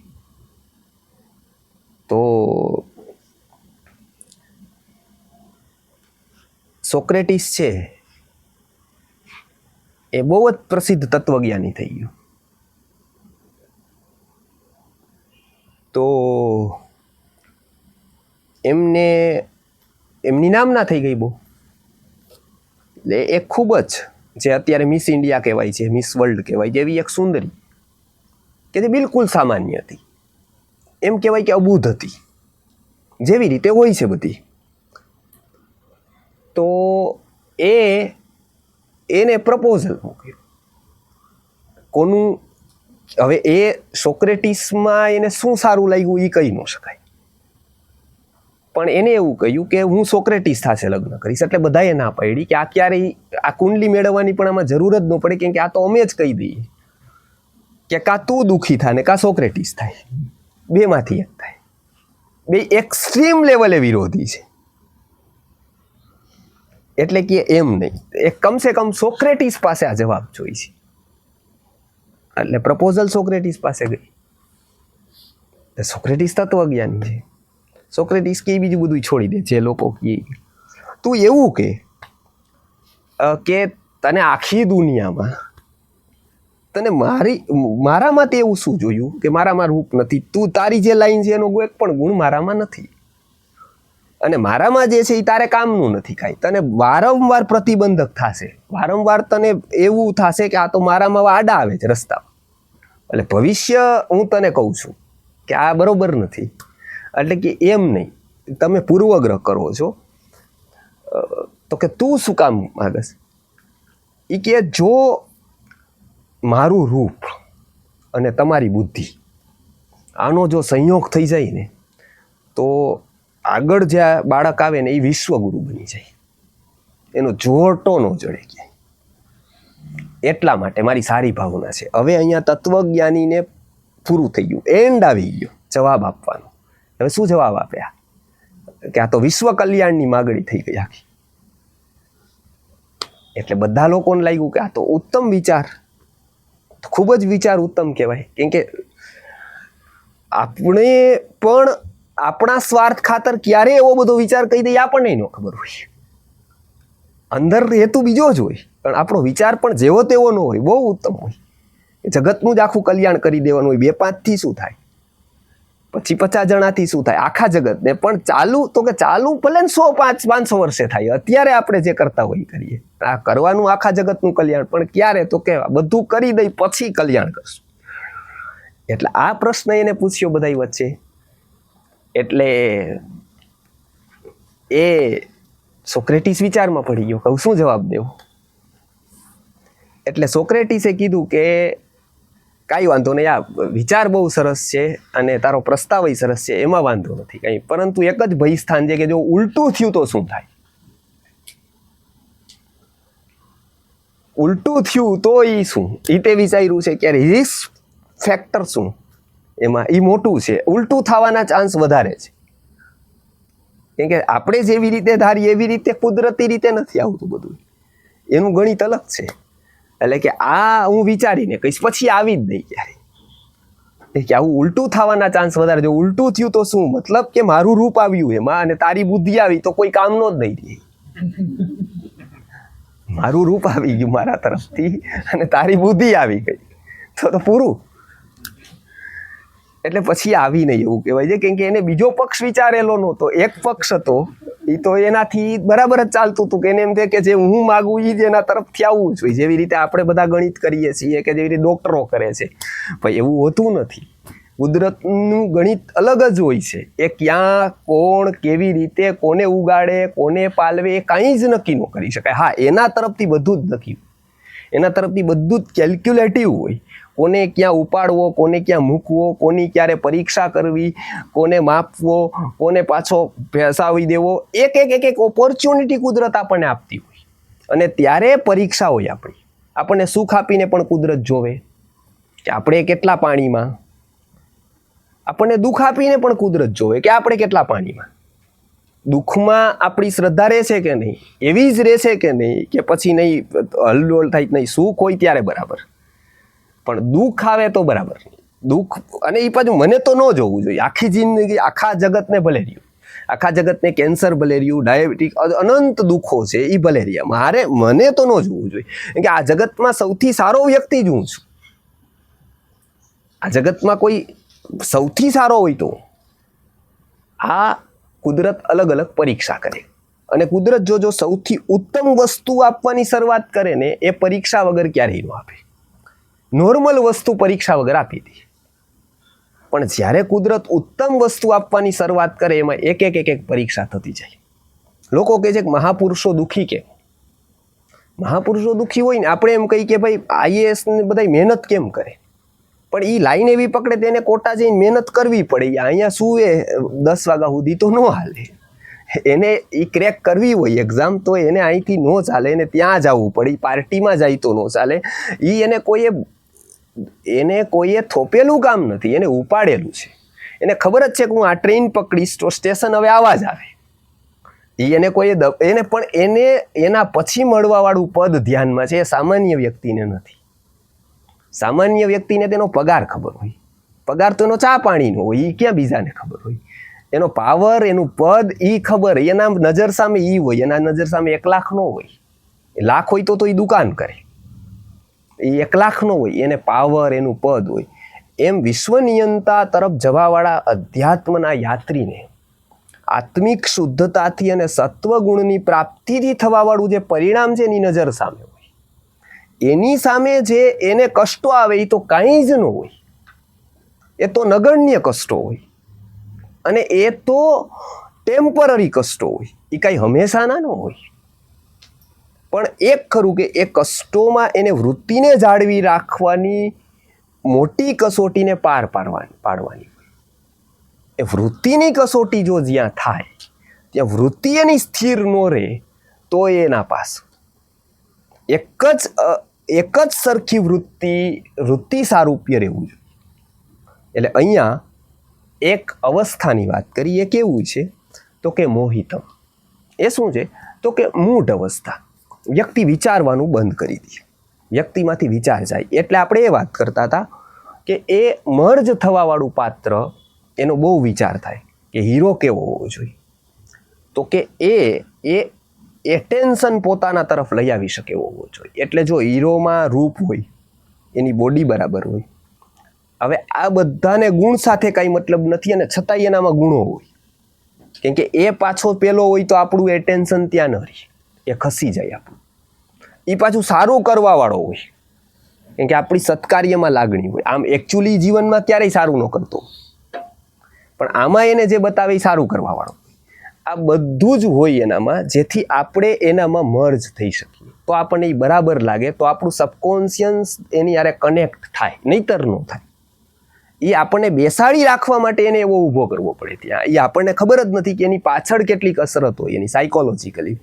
તો સોક્રેટિસ છે એ બહુ જ પ્રસિદ્ધ તત્વજ્ઞાની થઈ ગયું. તો એમની નામના થઈ ગઈ બહુ. એટલે એ ખૂબ જ જે અત્યારે મિસ ઇન્ડિયા કહેવાય છે, મિસ વર્લ્ડ કહેવાય છે, એવી એક સુંદરી કે જે બિલકુલ સામાન્ય હતી, એમ કહેવાય કે અબૂધ હતી, જેવી રીતે હોય છે બધી. તો એને પ્રપોઝલ મૂક્યું. કોનું? હવે એ સોક્રેટિસમાં એને શું સારું લાગ્યું એ કહી ન શકાય, પણ એને એવું કહ્યું કે હું સોક્રેટિસ સાથે લગ્ન કરીશ. એટલે બધાએ ના પાડી કે આ ક્યારેય આ કુંડલી મેળવવાની પણ આમાં જરૂર જ ન પડે, કેમ કે આ તો અમે જ કહી દઈએ કે કાં તું દુઃખી થાય ને કાં સોક્રેટિસ થાય, બેમાંથી એક થાય. બે એક્સ્ટ્રીમ લેવલે વિરોધી છે. એટલે કે એમ નહીં, એક કમસે કમ સોક્રેટિસ પાસે આ જવાબ જોઈ છે. એટલે પ્રપોઝલ સોક્રેટિસ પાસે ગઈ. સોક્રેટિસ તત્વજ્ઞાની છે. સોક્રેટિસ કે બીજું બધું છોડી દે, જે લોકો કે તું એવું કે તને આખી દુનિયામાં તને મારામાં તે એવું શું જોયું કે મારામાં રૂપ નથી? તું તારી જે લાઈન છે એનો એક પણ ગુણ મારામાં નથી, અને મારામાં જે છે એ તારે કામનું નથી કાંઈ. તને વારંવાર પ્રતિબંધક થશે, વારંવાર તને એવું થશે કે આ તો મારામાં આડા આવે છે રસ્તા. એટલે ભવિષ્ય હું તને કહું છું કે આ બરોબર નથી. એટલે કે એમ નહીં, તમે પૂર્વગ્રહ કરો છો. તો કે તું શું કામ માગસ? એ કે જો મારું રૂપ અને તમારી બુદ્ધિ આનો જો સંયોગ થઈ જાય ને તો આગળ જ્યાં બાળક આવે ને એ વિશ્વગુરુ બની જાય, એનો જોરટો ન જડે ક્યાંય. એટલા માટે મારી સારી ભાવના છે. હવે અહીંયા તત્વજ્ઞાનીને પૂરું થઈ ગયું, એન્ડ આવી ગયો જવાબ આપવાનો. હવે શું જવાબ આપ્યા કે આ તો વિશ્વ કલ્યાણની માગણી થઈ ગઈ આખી. એટલે બધા લોકોને લાગ્યું કે આ તો ઉત્તમ વિચાર, ખૂબ જ વિચાર ઉત્તમ કહેવાય. કેમ કે આપણે પણ આપણા સ્વાર્થ ખાતર ક્યારે એવો બધો વિચાર કહી દઈએ આપણને ન ખબર હોય. અંદર હેતુ બીજો જ હોય, પણ આપણો વિચાર પણ જેવો તેવો ન હોય, બહુ ઉત્તમ હોય. જગતનું જ આખું કલ્યાણ કરી દેવાનું હોય. 2-5થી શું થાય, પછી 50 જણાથી શું થાય, આખા જગતને. પણ ચાલુ તો કે ચાલુ ભલે 100-500 વર્ષે થાય, અત્યારે આપણે જે કરતા હોય કરીએ. આ કરવાનું આખા જગતનું કલ્યાણ, પણ ક્યારે? તો કે બધું કરી દઈ પછી કલ્યાણ કરશું. એટલે આ પ્રશ્ન એને પૂછ્યો બધાય વચ્ચે. એટલે એ સોક્રેટિસ વિચારમાં પડી ગયો, કહું શું જવાબ દેવો. એટલે સોક્રેટિસે કીધું કે કાંઈ વાંધો નહીં, આ વિચાર બહુ સરસ છે અને તારો પ્રસ્તાવ સરસ છે, એમાં વાંધો નથી કાંઈ, પરંતુ એક જ ભય સ્થાન છે કે જો ઉલટું થયું તો શું થાય? ઉલટું થયું તો એ શું? એ તે વિચાર્યું છે કે રિસ્ક ફેક્ટર શું એમાં, એ મોટું છે. ઉલટું થવાના ચાન્સ વધારે છે. કેમ કે આપણે જેવી રીતે ધારીએ એવી રીતે કુદરતી રીતે નથી આવતું બધું, એનું ગણિત અલગ છે. એટલે કે આ હું વિચારીને કહીશ, પછી આવી જ નહીં ક્યારે કે આવું ઉલટું થવાના ચાન્સ વધારે. જો ઉલટું થયું તો શું? મતલબ કે મારું રૂપ આવ્યું એમાં અને તારી બુદ્ધિ આવી તો કોઈ કામનો જ નહીં રહે. મારું રૂપ આવી ગયું મારા તરફથી અને તારી બુદ્ધિ આવી ગઈ તો પૂરું. એટલે પછી આવી નહીં એવું કહેવાય છે. કેમ કે એને બીજો પક્ષ વિચારેલો નહોતો, એક પક્ષ હતો એ તો એનાથી બરાબર જ ચાલતું હતું કે એને એમ થાય કે જે હું માગું એ જ એના તરફથી આવવું જોઈએ. જેવી રીતે આપણે બધા ગણિત કરીએ છીએ કે જેવી રીતે ડૉક્ટરો કરે છે, ભાઈ એવું હોતું નથી. કુદરતનું ગણિત અલગ જ હોય છે. એ ક્યાં કોણ કેવી રીતે કોને ઉગાડે કોને પાલવે એ કાંઈ જ નક્કી ન કરી શકાય. હા, એના તરફથી બધું જ નક્કી, એના તરફથી બધું જ કેલ્ક્યુલેટિવ હોય. કોને ક્યાં ઉપાડવો, કોને ક્યાં મૂકવો, કોની ક્યારે પરીક્ષા કરવી, કોને માપવો, કોને પાછો ભેસાવી દેવો, એક ઓપોર્ચ્યુનિટી કુદરત આપણને આપતી હોય. અને ત્યારે પરીક્ષા હોય આપણી. આપણને સુખ આપીને પણ કુદરત જોવે કે આપણે કેટલા પાણીમાં, આપણને દુઃખ આપીને પણ કુદરત જોવે કે આપણે કેટલા પાણીમાં. દુઃખમાં આપણી શ્રદ્ધા રહેશે કે નહીં, એવી જ રહેશે કે નહીં, કે પછી નહીં હલડોલ થાય નહીં. સુખ હોય ત્યારે બરાબર, પણ દુઃખ આવે તો બરાબર નહીં. દુઃખ અને એ પાછું મને તો ન જોવું જોઈએ. આખી જિંદગી આખા જગતને ભલે રહ્યું, આખા જગતને કેન્સર ભલે રહ્યું, ડાયાબિટીસ, અનંત દુઃખો છે એ ભલે રહ્યા, મને તો ન જોવું જોઈએ. કે આ જગતમાં સૌથી સારો વ્યક્તિ જ હું છું. આ જગતમાં કોઈ સૌથી સારો હોય તો આ કુદરત અલગ અલગ પરીક્ષા કરે. અને કુદરત જો સૌથી ઉત્તમ વસ્તુ આપવાની શરૂઆત કરે ને એ પરીક્ષા વગર ક્યારેય ન આપે. નોર્મલ વસ્તુ પરીક્ષા વગર આપી દે. પણ જ્યારે કુદરત ઉત્તમ વસ્તુ આપવાની શરૂઆત કરે એમાં એક પરીક્ષા થતી જાય. લોકો કહે છે કે મહાપુરુષો દુઃખી કેમ? મહાપુરુષો દુઃખી હોય ને આપણે એમ કહીએ કે ભાઈ આઈએએસ ને બધા મહેનત કેમ કરે? પણ એ લાઈન એવી પકડે તેને કોટા જઈને મહેનત કરવી પડે. અહીંયા શું એ 10 વાગ્યા સુધી તો ન હાલે. એને એ ક્રેક કરવી હોય એક્ઝામ તો એને અહીંથી ન ચાલે, એને ત્યાં જવું પડે. પાર્ટીમાં જાય તો ન ચાલે. એને કોઈએ થોપેલું કામ નથી, એને ઉપાડેલું છે. એને ખબર જ છે કે હું આ ટ્રેન પકડીશ તો સ્ટેશન હવે આવા જ આવે. એને કોઈએ એને એના પછી મળવાવાળું પદ ધ્યાનમાં છે. એ સામાન્ય વ્યક્તિને નથી. સામાન્ય વ્યક્તિને તેનો પગાર ખબર હોય. પગાર તો એનો ચા પાણીનો હોય, એ ક્યાં બીજાને ખબર હોય? એનો પાવર, એનું પદ એ ખબર. એના નજર સામે એ હોય. એના નજર સામે 1 લાખ નો હોય. લાખ હોય તો એ દુકાન કરે. એ 1 લાખ નો હોય. એને પાવર, એનું પદ હોય. એમ વિશ્વનિયંતા તરફ જવાવાળા અધ્યાત્મના યાત્રીને આત્મિક શુદ્ધતાથી અને સત્વગુણની પ્રાપ્તિથી થવાવાળું જે પરિણામ છે એની નજર સામે હોય. એની સામે જે એને કષ્ટો આવે એ તો કાંઈ જ ન હોય. એ તો નગણ્ય કષ્ટો હોય. અને એ તો ટેમ્પરરી કષ્ટો હોય. એ કાંઈ હંમેશાના ન હોય. પણ એક ખરું કે એ કષ્ટોમાં એને વૃત્તિને જાળવી રાખવાની મોટી કસોટીને પાર પાડવાની. એ વૃત્તિની કસોટી જો જ્યાં થાય ત્યાં વૃત્તિ એની સ્થિર ન રહે તો એના પાસ એક જ સરખી વૃત્તિ સારૂપ્ય રહેવું જોઈએ. એટલે અહીંયા એક અવસ્થાની વાત કરી. એ કેવું છે તો કે મોહિતમ. એ શું છે તો કે મૂઢ અવસ્થા. વ્યક્તિ વિચારવાનું બંધ કરી દે, વ્યક્તિમાંથી વિચાર જાય. એટલે આપણે એ વાત કરતા હતા કે એ મર્જ થવાવાળું પાત્ર એનો બહુ વિચાર થાય કે હીરો કેવો હોવો જોઈએ. તો કે એ એટેન્શન પોતાના તરફ લઈ આવી શકે એવો હોવો જોઈએ. એટલે જો હીરોમાં રૂપ હોય, એની બોડી બરાબર હોય. હવે આ બધાને ગુણ સાથે કાંઈ મતલબ નથી અને છતાંય એનામાં ગુણો હોય. કેમ કે એ પાછો પેલો હોય તો આપણું એટેન્શન ત્યાં ન રહે, એ ખસી જાય આપણું. એ પાછું સારું કરવાવાળો હોય કેમ કે આપણી સત્કાર્યમાં લાગણી હોય. આમ એકચ્યુઅલી જીવનમાં ક્યારેય સારું ન કરતો, પણ આમાં એને જે બતાવે એ સારું કરવાવાળો. આ બધું જ હોય એનામાં, જેથી આપણે એનામાં મર્જ થઈ શકીએ. તો આપણને એ બરાબર લાગે, તો આપણું સબકોન્શિયસ એની યારે કનેક્ટ થાય, નહીતર ન થાય. એ આપણને બેસાડી રાખવા માટે એને એવો ઊભો કરવો પડે ત્યાં. એ આપણને ખબર જ નથી કે એની પાછળ કેટલીક અસરત હોય એની સાયકોલોજીકલી.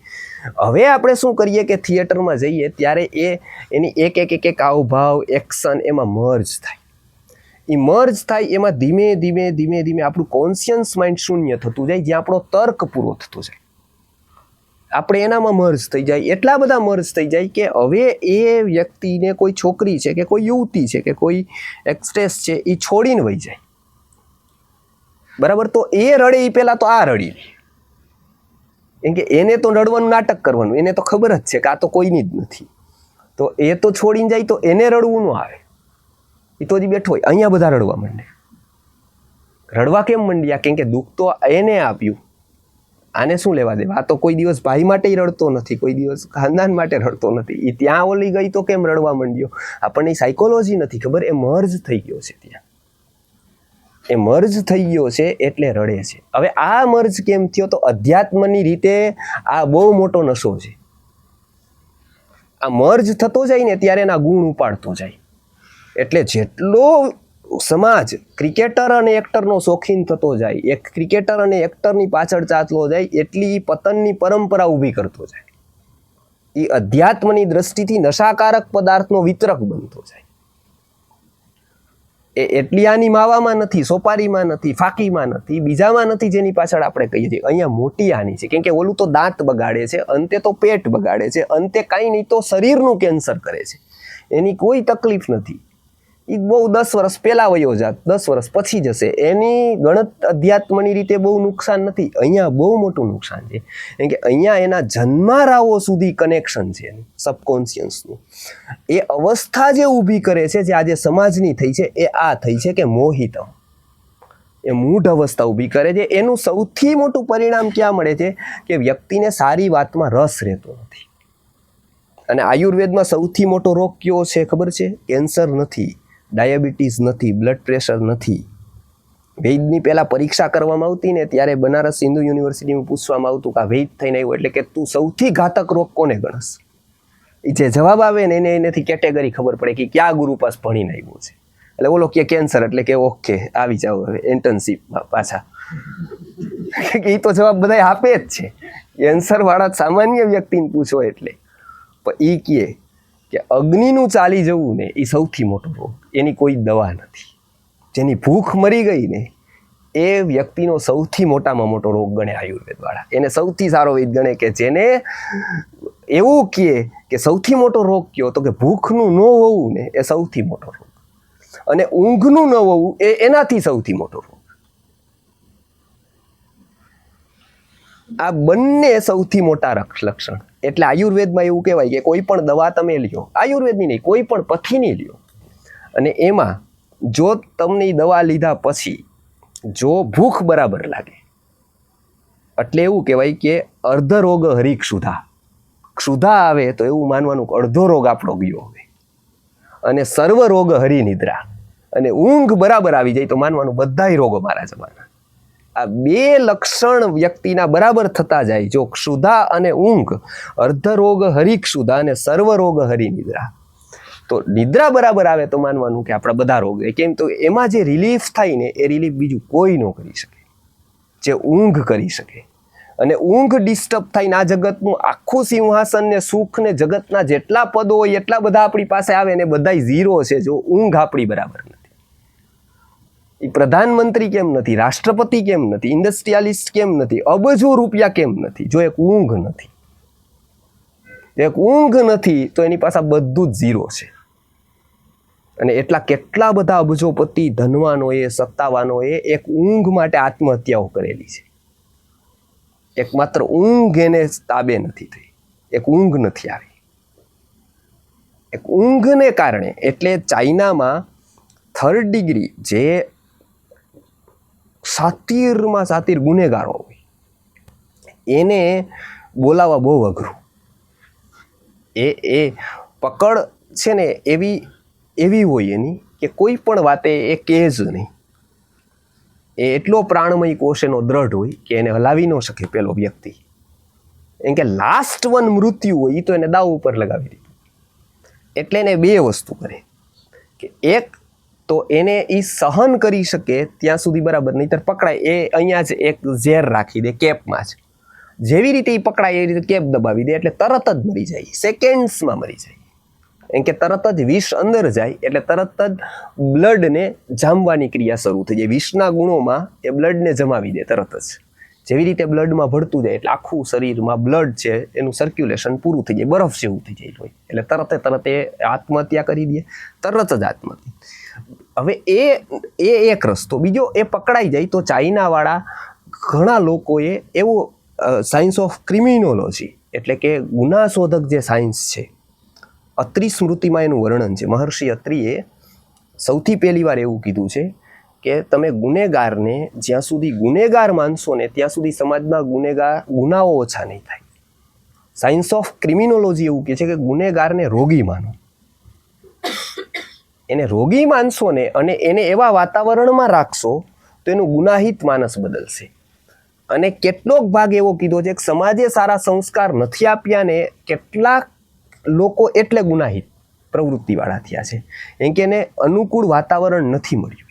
હવે આપણે શું કરીએ કે થિયેટરમાં જઈએ ત્યારે એની એક હાવભાવ, એક્શન એમાં મર્જ થાય. એ મર્જ થાય એમાં ધીમે ધીમે આપણું કોન્શિયસ માઇન્ડ શૂન્ય થતું જાય, જ્યાં આપણો તર્ક પૂરો થતો જાય. આપણે એનામાં મર્જ થઈ જાય. એટલા બધા મર્જ થઈ જાય કે હવે એ વ્યક્તિને કોઈ છોકરી છે કે કોઈ યુવતી છે કે કોઈ એક્ટ્રેસ છે એ છોડીને વહી જાય, બરાબર. તો એ રડે એ પહેલાં તો આ રડી લે. કેમ કે એને તો રડવાનું નાટક કરવાનું, એને તો ખબર જ છે કે આ તો કોઈની જ નથી. તો એ તો છોડીને જાય તો એને રડવું ન આવે. એ તો જ બેઠો હોય. અહીંયા બધા રડવા માંડે. રડવા કેમ માંડ્યા? કેમ કે દુઃખ તો એને આપ્યું, આને શું લેવા દેવા? આ તો કોઈ દિવસ ભાઈ માટે રડતો નથી, કોઈ દિવસ ખાનદાન માટે રડતો નથી. એ ત્યાં ઓલી ગઈ તો કેમ રડવા માંડ્યો? આપણને સાયકોલોજી નથી ખબર. એ મર્જ થઈ ગયો છે ત્યાં. એ મર્જ થઈ ગયો છે એટલે રડે છે. હવે આ મર્જ કેમ થયો? તો અધ્યાત્મની રીતે આ બહુ મોટો નશો છે. આ મર્જ થતો જાય ને ત્યારે એના ગુણ ઉપાડતો જાય. એટલે જેટલો સમાજ ક્રિકેટર અને એક્ટરનો શોખીન થતો જાય, એક ક્રિકેટર અને એક્ટરની પાછળ ચાલતો જાય, એટલી પતનની પરંપરા ઊભી કરતો જાય. એ અધ્યાત્મની દ્રષ્ટિથી નશાકારક પદાર્થનો વિતરક બનતો જાય. એ એટલી આની માવામાં નથી, સોપારીમાં નથી, ફાકીમાં નથી, બીજામાં નથી, જેની પાછળ આપણે કહીએ છીએ. અહીંયા મોટી હાની છે. કેમ કે ઓલું તો દાંત બગાડે છે, અંતે તો પેટ બગાડે છે, અંતે કાંઈ નહીં તો શરીરનું કેન્સર કરે છે. એની કોઈ તકલીફ નથી. એ બહુ 10 વર્ષ પહેલાં વયો જાત, 10 વર્ષ પછી જશે. એની ગણત અધ્યાત્મની રીતે બહુ નુકસાન નથી. અહીંયા બહુ મોટું નુકસાન છે. કેમ કે અહીંયા એના જન્મારાઓ સુધી કનેક્શન છે એનું સબકોન્શિયસનું. એ અવસ્થા જે ઊભી કરે છે, જે આજે સમાજની થઈ છે, એ આ થઈ છે કે મોહિતમ. એ મૂઢ અવસ્થા ઊભી કરે છે. એનું સૌથી મોટું પરિણામ ક્યાં મળે છે કે વ્યક્તિને સારી વાતમાં રસ રહેતો નથી. અને આયુર્વેદમાં સૌથી મોટો રોગ કયો છે ખબર છે? કેન્સર નથી, ડાયાબિટીસ નથી, બ્લડ પ્રેશર નથી. વૈદની પહેલા પરીક્ષા કરવામાં આવતી ને ત્યારે બનારસ હિન્દુ યુનિવર્સિટીમાં પૂછવામાં આવતું કે આ વૈદ થઈને આવ્યો એટલે કે તું સૌથી ઘાતક રોગ કોને ગણસ? એ જે જવાબ આવે ને એનેથી કેટેગરી ખબર પડે કે ક્યાં ગુરુ પાસ ભણીને આવ્યો છે. એટલે ઓલો કે કેન્સર એટલે કે ઓકે આવી જાઓ હવે ઇન્ટર્નશીપમાં પાછા. એ તો જવાબ બધા આપે જ છે. કેન્સર વાળા સામાન્ય વ્યક્તિને પૂછો એટલે પણ એ કહે કે અગ્નિનું ચાલી જવું ને એ સૌથી મોટો રોગ, એની કોઈ દવા નથી. જેની ભૂખ મરી ગઈ ને એ વ્યક્તિનો સૌથી મોટામાં મોટો રોગ ગણે આયુર્વેદ વાળા. એને સૌથી સારો વૈદ ગણે કે જેને એવું કહે કે સૌથી મોટો રોગ કયો તો કે ભૂખનું ન હોવું ને એ સૌથી મોટો રોગ, અને ઊંઘનું ન હોવું એ એનાથી સૌથી મોટો રોગ. આ બંને સૌથી મોટા લક્ષણ. એટલે આયુર્વેદમાં એવું કહેવાય કે કોઈ પણ દવા તમે લ્યો, આયુર્વેદની નહીં કોઈ પણ પથ્થીની લ્યો, અને એમાં જો તમને દવા લીધા પછી જો ભૂખ બરાબર લાગે એટલે એવું કહેવાય કે અર્ધ રોગ હરી ક્ષુધા. ક્ષુધા આવે તો એવું માનવાનું કે અડધો રોગ આપણો ગયો હવે. અને સર્વ રોગ હરી નિદ્રા, અને ઊંઘ બરાબર આવી જાય તો માનવાનું બધાય રોગો મારા જમાના. આ બે લક્ષણ વ્યક્તિના બરાબર થતા જાય જો ક્ષુધા અને ઊંઘ, અર્ધ રોગ હરી ક્ષુધા અને સર્વ રોગ હરી નિદ્રા, તો નિદ્રા બરાબર આવે તો માનવાનું કે આપણા બધા રોગ. કેમ તો એમાં જે રિલીફ થાય ને એ રિલીફ બીજું કોઈ ન કરી શકે જે ઊંઘ કરી શકે. અને ઊંઘ ડિસ્ટર્બ થઈને આ જગતનું આખું સિંહાસન ને સુખ ને જગતના જેટલા પદો હોય એટલા બધા આપણી પાસે આવે ને બધા ઝીરો છે જો ઊંઘ આપણી બરાબર નથી. એ પ્રધાનમંત્રી કેમ નથી, રાષ્ટ્રપતિ કેમ નથી, ઇન્ડસ્ટ્રીયાલિસ્ટ કેમ નથી, અબજો રૂપિયા કેમ નથી જો એક ઊંઘ નથી. એક ઊંઘ નથી તો એની પાસે બધું જ ઝીરો છે. અને એટલા કેટલા બધા અબજોપતિ ધનવાનોએ સત્તાવાનોએ એક ઊંઘ માટે આત્મહત્યાઓ કરેલી છે. એકમાત્ર ઊંઘ એને તાબે નથી થઈ, એક ઊંઘ નથી આવી. એક ઊંઘને કારણે એટલે ચાઇનામાં 3rd ડિગ્રી જે સાતીરમાં સાતીર ગુનેગારો હોય એને બોલાવવા બહુ અઘરું. એ પકડ છે ને એવી હોય એની કે કોઈ પણ વાતે એ કહે જ નહીં. એ એટલો પ્રાણમય કોષ એનો દ્રઢ હોય કે એને હલાવી ન શકે પેલો વ્યક્તિ. એમ કે લાસ્ટ વન મૃત્યુ હોય એ તો એને દાવ ઉપર લગાવી દીધું. એટલે એને બે વસ્તુ કરે કે એક તો એને એ સહન કરી શકે ત્યાં સુધી બરાબર, નહીંતર પકડાય એ અહીંયા જ એક ઝેર રાખી દે કેપમાં જ. જેવી રીતે એ પકડાય એ રીતે કેપ દબાવી દે એટલે તરત જ મરી જાય, સેકન્ડ્સમાં મરી જાય. એમ કે તરત જ વિષ અંદર જાય એટલે તરત જ બ્લડને જામવાની ક્રિયા શરૂ થઈ જાય. વિષના ગુણોમાં એ બ્લડને જમાવી દે તરત જ. જેવી રીતે બ્લડમાં ભળતું જાય એટલે આખું શરીરમાં બ્લડ છે એનું સર્ક્યુલેશન પૂરું થઈ જાય, બરફ જેવું થઈ જાય હોય એટલે તરત એ આત્મહત્યા કરી દે, તરત જ આત્મહત્યા. હવે એ એક રસ્તો. બીજો એ પકડાઈ જાય તો ચાઇનાવાળા ઘણા લોકોએ એવો સાયન્સ ઓફ ક્રિમિનોલોજી એટલે કે ગુનાશોધક જે સાયન્સ છે, અત્રિ સ્મૃતિમાં એનું વર્ણન છે. મહર્ષિ અત્રિએ સૌથી પહેલી વાર એવું કીધું છે કે તમે ગુનેગારને જ્યાં સુધી ગુનેગાર માનશો ને ત્યાં સુધી સમાજમાં ગુનાઓ ઓછા નહીં થાય. સાયન્સ ઓફ ક્રિમિનોલોજી એવું કહે છે કે ગુનેગારને રોગી માનો. એને રોગી માનશો ને અને એને એવા વાતાવરણમાં રાખશો તો એનું ગુનાહિત માનસ બદલશે. અને કેટલોક ભાગ એવો કીધો છે કે સમાજે સારા સંસ્કાર નથી આપ્યા ને કેટલાક લોકો એટલે ગુનાહિત પ્રવૃત્તિવાળા થયા છે. એમ કે એને અનુકૂળ વાતાવરણ નથી મળ્યું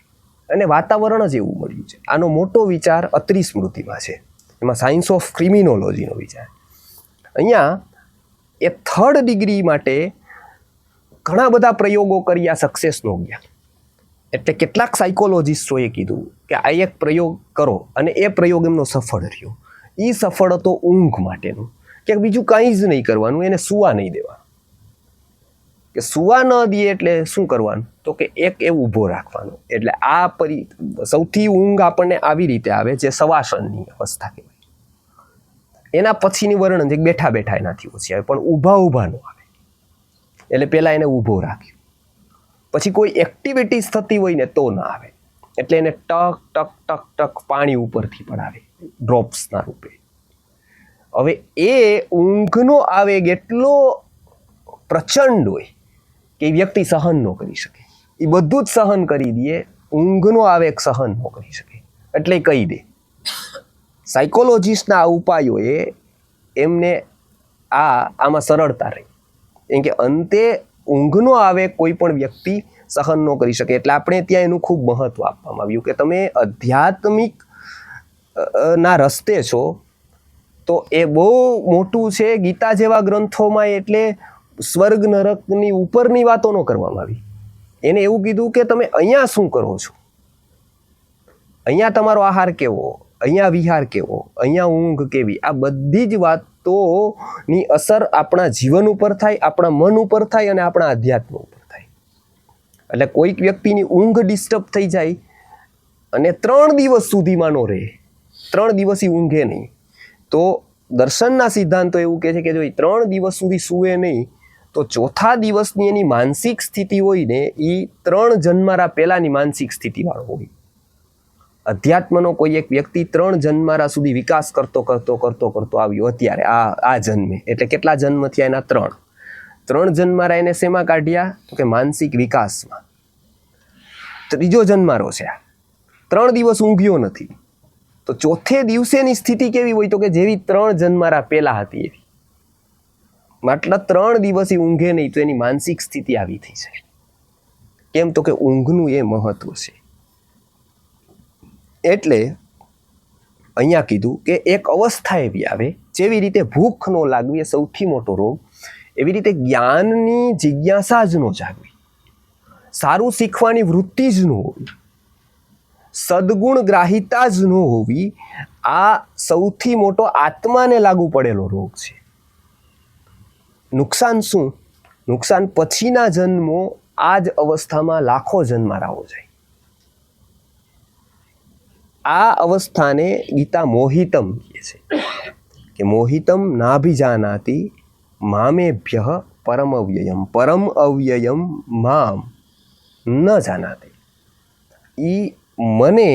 અને વાતાવરણ જ એવું મળ્યું છે. આનો મોટો વિચાર અત્રિ સ્મૃતિમાં છે, એમાં સાયન્સ ઓફ ક્રિમિનોલોજીનો વિચાર. અહીંયા એ 3rd ડિગ્રી માટે ઘણા બધા પ્રયોગો કર્યા, સક્સેસ ન ગયા. એટલે કેટલાક સાયકોલોજીસ્ટોએ કીધું કે આ એક પ્રયોગ કરો અને એ પ્રયોગ એમનો સફળ રહ્યો. એ સફળ હતો ઊંઘ માટેનું કે બીજું કંઈ જ નહીં કરવાનું, એને સુવા નહીં દેવાનું. કે સુવા ન દે એટલે શું કરવાનું તો કે એક એ ઊભો રાખવાનો. એટલે આ સૌથી ઊંઘ આપણને આવી રીતે આવે જે સવાસનની અવસ્થા કહેવાય. એના પછીની વર્ણન છે બેઠા બેઠા એનાથી ઓછી આવે, પણ ઊભા ન આવે. એટલે પહેલાં એને ઊભો રાખ્યો, પછી કોઈ એક્ટિવિટીઝ થતી હોય ને તો ના આવે. એટલે એને ટક ટક ટક ટક પાણી ઉપરથી પડાવે ડ્રોપ્સના રૂપે. હવે એ ઊંઘનો આવેગ એટલો પ્રચંડ હોય કે એ વ્યક્તિ સહન ન કરી શકે. એ બધું જ સહન કરી દે, ઊંઘનો આવેગ સહન ન કરી શકે એટલે કહી દે. સાયકોલોજીસ્ટના આ ઉપાયોએ એમને આમાં સરળતા રહી, કેમ કે અંતે ઊંઘનો આવેગ કોઈ પણ વ્યક્તિ સહન ન કરી શકે. એટલે આપણે ત્યાં એનું ખૂબ મહત્વ આપવામાં આવ્યું કે તમે આધ્યાત્મિક ના રસ્તે છો તો એ બહુ મોટું છે. ગીતા જેવા ગ્રંથોમાં એટલે સ્વર્ગ નરકની ઉપરની વાતો ન કરવામાં આવી. એને એવું કીધું કે તમે અહીંયા શું કરો છો, અહીંયા તમારો આહાર કેવો, અહીંયા વિહાર કેવો, અહીંયા ઊંઘ કેવી, આ બધી જ વાતોની અસર આપણા જીવન ઉપર થાય, આપણા મન ઉપર થાય અને આપણા અધ્યાત્મ ઉપર થાય. એટલે કોઈક વ્યક્તિની ઊંઘ ડિસ્ટર્બ થઈ જાય અને 3 દિવસ સુધીમાં ન રહે, 3 દિવસ ઊંઘે નહીં, તો દર્શનના સિદ્ધાંતો એવું કહે છે કે જો એ 3 દિવસ સુધી સૂવે નહીં તો ચોથા દિવસની એની માનસિક સ્થિતિ હોય ને એ 3 જન્મારા પહેલાંની માનસિક સ્થિતિવાળો હોય. અધ્યાત્મનો કોઈ એક વ્યક્તિ 3 જન્મારા સુધી વિકાસ કરતો આવ્યો અત્યારે આ જન્મે, એટલે કેટલા જન્મ થયા એના 3 જન્મારા એને શેમાં કાઢ્યા તો કે માનસિક વિકાસમાં. 3જો જન્મારો છે આ, 3 દિવસ ઊંઘ્યો નથી, તો ચોથે દિવસેની સ્થિતિ કેવી હોય તો કે જેવી 3 જન્મારા પહેલા હતી એવી. એટલે 3 દિવસ ઊંઘે નહીં તો એની માનસિક સ્થિતિ આવી થઈ છે. કેમ તો કે ઊંઘનું એ મહત્વ છે. એટલે અહીંયા કીધું કે એક અવસ્થા એવી આવે, જેવી રીતે ભૂખ ન લાગવી એ સૌથી મોટો રોગ, એવી રીતે જ્ઞાનની જિજ્ઞાસા જ ન જાગવી, સારું શીખવાની વૃત્તિ જ ન હોવી, સદગુણ ગ્રાહિતા જ ન હોવી, આ સૌથી મોટો આત્માને લાગુ પડેલો રોગ છે. નુકસાન શું? નુકસાન પછીના જન્મો આ જ અવસ્થામાં લાખો જન્મારાઓ જાય. આ અવસ્થાને ગીતા મોહિતમ કહે છે કે મોહિતમ નાભિજાનાતિ મામેભ્ય પરમ અવ્યયમ, પરમ અવ્યયમ મામ ન જાનાતિ. ઈ મને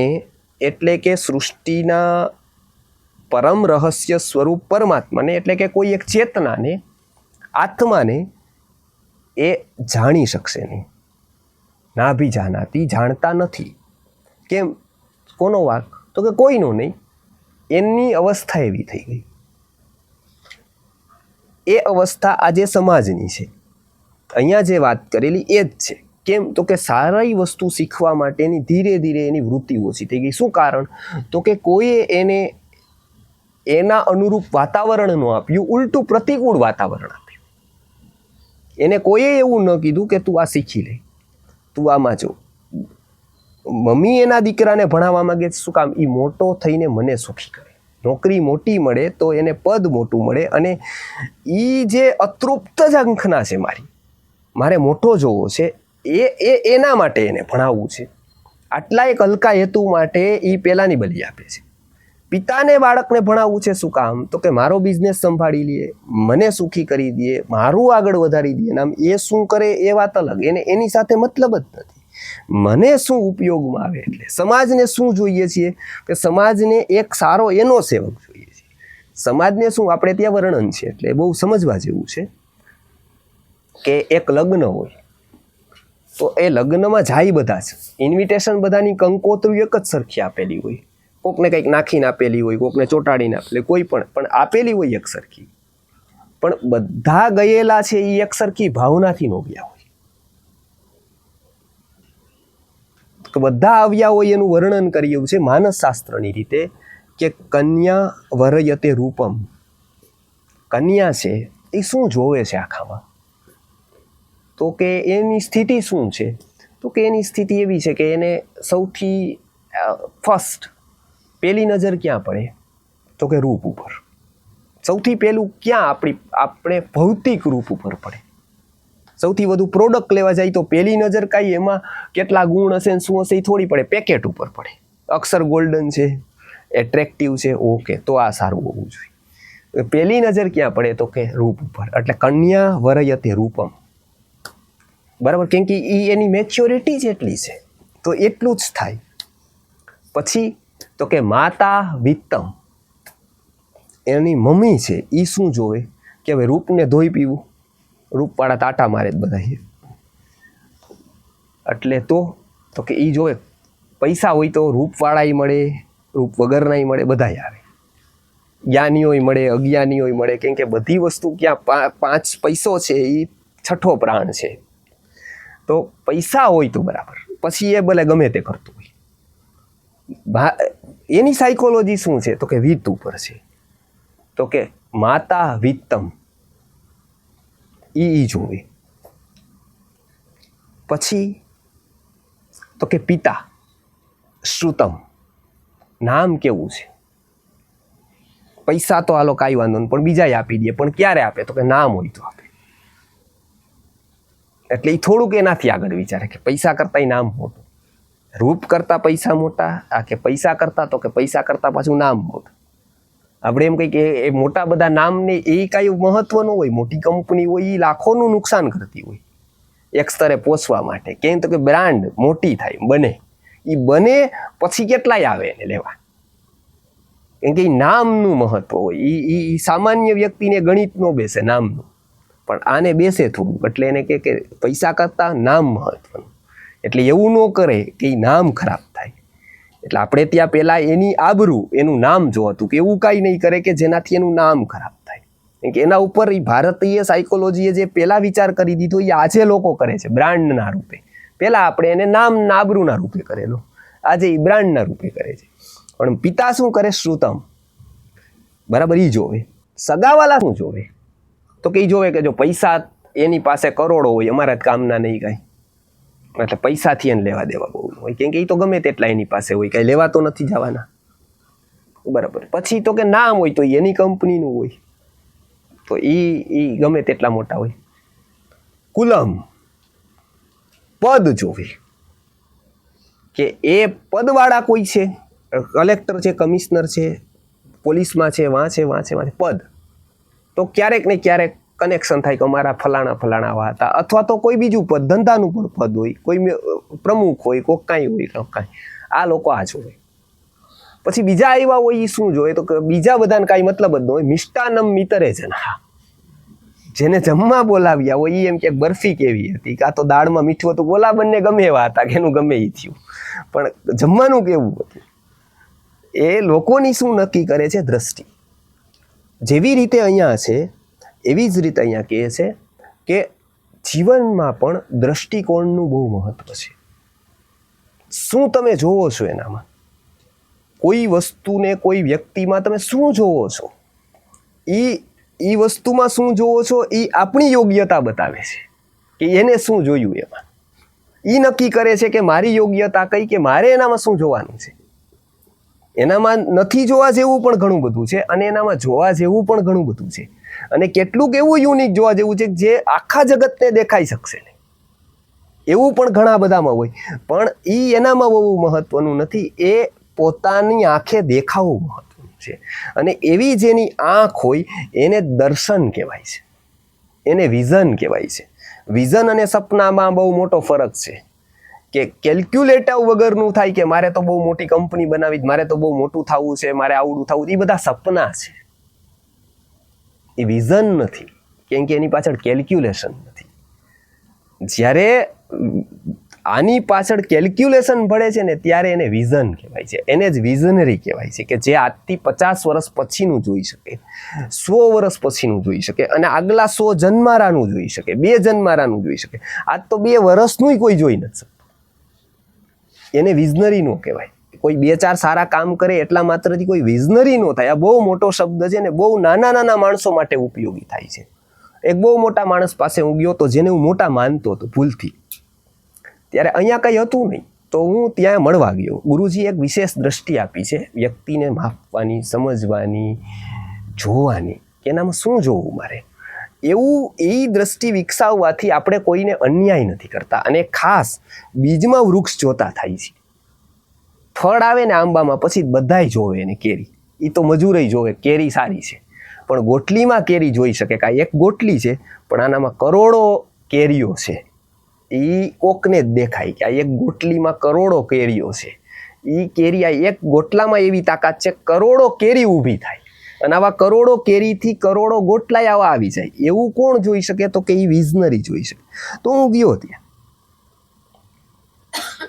એટલે કે સૃષ્ટિના પરમ રહસ્ય સ્વરૂપ પરમાત્માને એટલે કે કોઈ એક ચેતનાને, આત્માને એ જાણી શકશે નહીં. નાભિજાનાતિ, જાણતા નથી. કેમ? કોનો વાક? તો કે કોઈનો નહીં. એની અવસ્થા એવી થઈ ગઈ. એ અવસ્થા આજે સમાજની છે. અહીંયા જે વાત કરેલી એ જ છે. કેમ? તો કે સારી વસ્તુ શીખવા માટેની ધીરે ધીરે એની વૃત્તિ ઓછી થઈ ગઈ. શું કારણ? તો કે કોઈએ એને એના અનુરૂપ વાતાવરણ ન આપ્યું, ઉલટું પ્રતિકૂળ વાતાવરણ આપ્યું. એને કોઈએ એવું ન કીધું કે તું આ શીખી લે, તું આમાં જો. મમ્મી એના દીકરાને ભણાવવા માંગે શું કામ? એ મોટો થઈને મને સુખી કરે, નોકરી મોટી મળે તો એને પદ મોટું મળે, અને એ જે અતૃપ્ત ઝંખના છે મારે મોટો જોવો છે, એના માટે એને ભણાવવું છે. આટલા એક હલકા હેતુ માટે એ પહેલાંની બલી આપે છે. પિતાને બાળકને ભણાવવું છે શું કામ? તો કે મારો બિઝનેસ સંભાળી લે, મને સુખી કરી દે, મારું આગળ વધારી દે. આમ એ શું કરે એ વાત અલગ, એને એની સાથે મતલબ જ નથી. મને શું ઉપયોગમાં આવે, એટલે સમાજને શું જોઈએ છીએ કે સમાજને એક સારો એનો સેવક જોઈએ છે. સમાજને શું, આપણે ત્યાં વર્ણન છે એટલે બહુ સમજવા જેવું છે કે એક લગ્ન હોય તો એ લગ્નમાં જાય બધા જ, ઇન્વિટેશન બધાની કંકોત્રી એક જ સરખી આપેલી હોય, કોકને કંઈક નાખીને આપેલી હોય, કોકને ચોંટાડીને આપેલી, કોઈ પણ આપેલી હોય એક સરખી, પણ બધા ગયેલા છે એ એક સરખી ભાવનાથી ન ગયા હોય. તો બધા આવ્યા હોય એનું વર્ણન કર્યું છે માનસશાસ્ત્રની રીતે કે કન્યા વરયતે રૂપમ. કન્યા છે એ શું જોવે છે આખામાં? તો કે એની સ્થિતિ શું છે? તો કે એની સ્થિતિ એવી છે કે એને સૌથી ફર્સ્ટ પહેલી નજર ક્યાં પડે? તો કે રૂપ ઉપર. સૌથી પહેલું ક્યાં આપણે ભૌતિક રૂપ ઉપર પડે. સૌથી વધુ પ્રોડક્ટ લેવા જાય તો પહેલી નજર કાંઈ એમાં કેટલા ગુણ હશે ને શું હશે એ થોડી પડે, પેકેટ ઉપર પડે. અક્ષર ગોલ્ડન છે, એટ્રેક્ટિવ છે, ઓકે તો આ સારું હોવું જોઈએ. પહેલી નજર ક્યાં પડે? તો કે રૂપ ઉપર. એટલે કન્યા વરયતે રૂપમ, બરાબર. કેમ કે એની મેચ્યોરિટી જ એટલી છે તો એટલું જ થાય. પછી તો કે માતા વિત્તમ, એની મમ્મી છે એ શું જોવે કે હવે રૂપને ધોઈ પીવું, રૂપવાળા તાટા મારે જ બધા, એટલે તો કે એ જોવે પૈસા હોય તો રૂપવાળાય મળે, રૂપ વગરનાય મળે, બધાય આવે, જ્ઞાનીઓય મળે, અજ્ઞાનીઓય મળે, કેમ કે બધી વસ્તુ ક્યાં પાંચ પૈસો છે એ છઠ્ઠો પ્રાણ છે. તો પૈસા હોય તો બરાબર, પછી એ ભલે ગમે તે કરતું હોય. એની સાયકોલોજી શું છે તો કે વિત્ત ઉપર છે. તો કે માતા વિત્તમ ઈ જોવે. પછી તો કે પિતા શ્રુતમ, નામ કેવું છે. પૈસા તો હાલો કાંઈ વાંધો નહીં, પણ બીજાય આપી દે, પણ ક્યારે આપે તો કે નામ હોય તો આપે. એટલે એ થોડુંક એનાથી આગળ વિચારે કે પૈસા કરતા નામ મોટું, રૂપ કરતા પૈસા મોટા, આ કે પૈસા કરતા તો કે પૈસા કરતા પાછું નામ મોટું. આપણે એમ કહીએ કે એ મોટા બધા નામને એ કાંઈ મહત્વ ન હોય. મોટી કંપની હોય એ લાખોનું નુકસાન કરતી હોય એક સ્તરે પહોંચવા માટે. કેમ તો કે બ્રાન્ડ મોટી થાય, બને, એ બને પછી કેટલાય આવે એને લેવા, કેમ કે એ નામનું મહત્વ હોય. એ સામાન્ય વ્યક્તિને ગણિત ન બેસે નામનું, પણ આને બેસે થોડું. એટલે એને કે પૈસા કરતા નામ મહત્વનું. એટલે એવું ન કરે કે એ નામ ખરાબ થાય. એટલે આપણે ત્યાં પહેલા એની આબરૂ, એનું નામ જોતું, કે એવું કાંઈ નહીં કરે કે જેનાથી એનું નામ ખરાબ થાય. કેમ કે એના ઉપર એ ભારતીય સાયકોલોજીએ જે પહેલા વિચાર કરી દીધો એ આજે લોકો કરે છે બ્રાન્ડના રૂપે. પહેલા આપણે એને નામના આબરૂના રૂપે કરેલો, આજે એ બ્રાન્ડના રૂપે કરે છે. પણ પિતા શું કરે? શ્રુતમ, બરાબર, એ જોવે. સગાવાલા શું જોવે તો કે એ જોવે કે જો પૈસા એની પાસે કરોડો હોય, અમારા જ કામના નહીં કાંઈ, એટલે પૈસાથી એને લેવા દેવા બહુ હોય, કેમ કે એ તો ગમે તેટલા એની પાસે હોય, કાંઈ લેવા તો નથી જવાના, બરાબર. પછી તો કે નામ હોય તો એની કંપનીનું હોય, તો એ ગમે તેટલા મોટા હોય. કુલમ, પદ જોવે, કે એ પદવાળા કોઈ છે, કલેક્ટર છે, કમિશનર છે, પોલીસમાં છે, વાંચે પદ, તો ક્યારેક ને ક્યારેક કનેક્શન થાય કે અમારા ફલાણા હતા, અથવા તો કોઈ બીજું પદ, ધંધાનું પણ પદ હોય, કોઈ પ્રમુખ હોય, કોઈ કાંઈ હોય, કાંઈ. આ લોકો આ જોવે. પછી બીજા આવ્યા હોય એ શું જોવે તો કે બીજા બધાને કાંઈ મતલબ જ ન હોય. મિષ્ટાનમ મિતરે જનઃ, જેને જમવા બોલાવ્યા હોય એ એમ કે બરફી કેવી હતી, કાં તો દાળમાં મીઠું હતું, બોલા બંને ગમે એવા હતા કે એનું ગમે એ થયું, પણ જમવાનું કેવું હતું એ લોકોની શું નક્કી કરે છે? દ્રષ્ટિ. જેવી રીતે અહીંયા છે એવી જ રીતે અહીંયા કહે છે કે જીવનમાં પણ દ્રષ્ટિકોણનું બહુ મહત્વ છે. શું તમે જોવો છો એનામાં, કોઈ વસ્તુને, કોઈ વ્યક્તિમાં તમે શું જોવો છો, એ વસ્તુમાં શું જોવો છો એ આપણી યોગ્યતા બતાવે છે કે એને શું જોયું એમાં. એ નક્કી કરે છે કે મારી યોગ્યતા કઈ, કે મારે એનામાં શું જોવાનું છે. એનામાં નથી જોવા જેવું પણ ઘણું બધું છે, અને એનામાં જોવા જેવું પણ ઘણું બધું છે, અને કેટલુંક એવું યુનિક જોવા જેવું છે જે આખા જગતને દેખાઈ શકશે નહીં, એવું પણ ઘણા બધામાં હોય. પણ એ એનામાં બહુ મહત્વનું નથી, એ પોતાની આંખે દેખાવું મહત્વનું છે. અને એવી જેની આંખ હોય એને દર્શન કહેવાય છે, એને વિઝન કહેવાય છે. વિઝન અને સપનામાં બહુ મોટો ફરક છે, કે કેલ્ક્યુલેટર વગરનું થાય કે મારે તો બહુ મોટી કંપની બનાવી, મારે તો બહુ મોટું થવું છે, મારે આવડું થવું, એ બધા સપના છે, એ વિઝન નથી, કેમ કે એની પાછળ કેલ્ક્યુલેશન નથી. જ્યારે આની પાછળ કેલ્ક્યુલેશન ભળે છે ને ત્યારે એને વિઝન કહેવાય છે, એને જ વિઝનરી કહેવાય છે, કે જે આજથી 50 વર્ષ પછીનું જોઈ શકે, 100 વર્ષ પછીનું જોઈ શકે, અને આગલા 100 જન્મારાનું જોઈ શકે, 2 જન્મારાનું જોઈ શકે. આજ તો 2 વર્ષનું કોઈ જોઈ નથી શકતું, એને વિઝનરી નો કહેવાય. કોઈ 2-4 સારા કામ કરે એટલા માત્રથી કોઈ વિઝનરી નો થાય. આ બહુ મોટો શબ્દ છે ને બહુ નાના માણસો માટે ઉપયોગી થાય છે. એક બહુ મોટા માણસ પાસે હું ગયો તો જેને હું મોટા માનતો હતો ભૂલથી, ત્યારે અહીંયા કંઈ હતું નહીં, તો હું ત્યાં મળવા ગયો. ગુરુજી એક વિશેષ દ્રષ્ટિ આપી છે વ્યક્તિને માપવાની, સમજવાની, જોવાની, કે એનામાં શું જોવું મારે. એવું એ દ્રષ્ટિ વિકસાવવાથી આપણે કોઈને અન્યાય નથી કરતા, અને ખાસ બીજમાં વૃક્ષ જોતા થાય છે. ફળ આવે ને આંબામાં પછી બધાય જોવે એને કેરી, એ તો મજૂરય જોવે કેરી સારી છે, પણ ગોટલીમાં કેરી જોઈ શકે કે આ એક ગોટલી છે પણ આનામાં કરોડો કેરીઓ છે, એ કોકને જ દેખાય કે આ એક ગોટલીમાં કરોડો કેરીઓ છે. એ કેરી આ એક ગોટલામાં એવી તાકાત છે, કરોડો કેરી ઊભી થાય અને આવા કરોડો કેરીથી કરોડો ગોટલાય આવા આવી જાય. એવું કોણ જોઈ શકે? તો કે એ વિઝનરી જોઈ શકે. તો હું ગયો ત્યાં.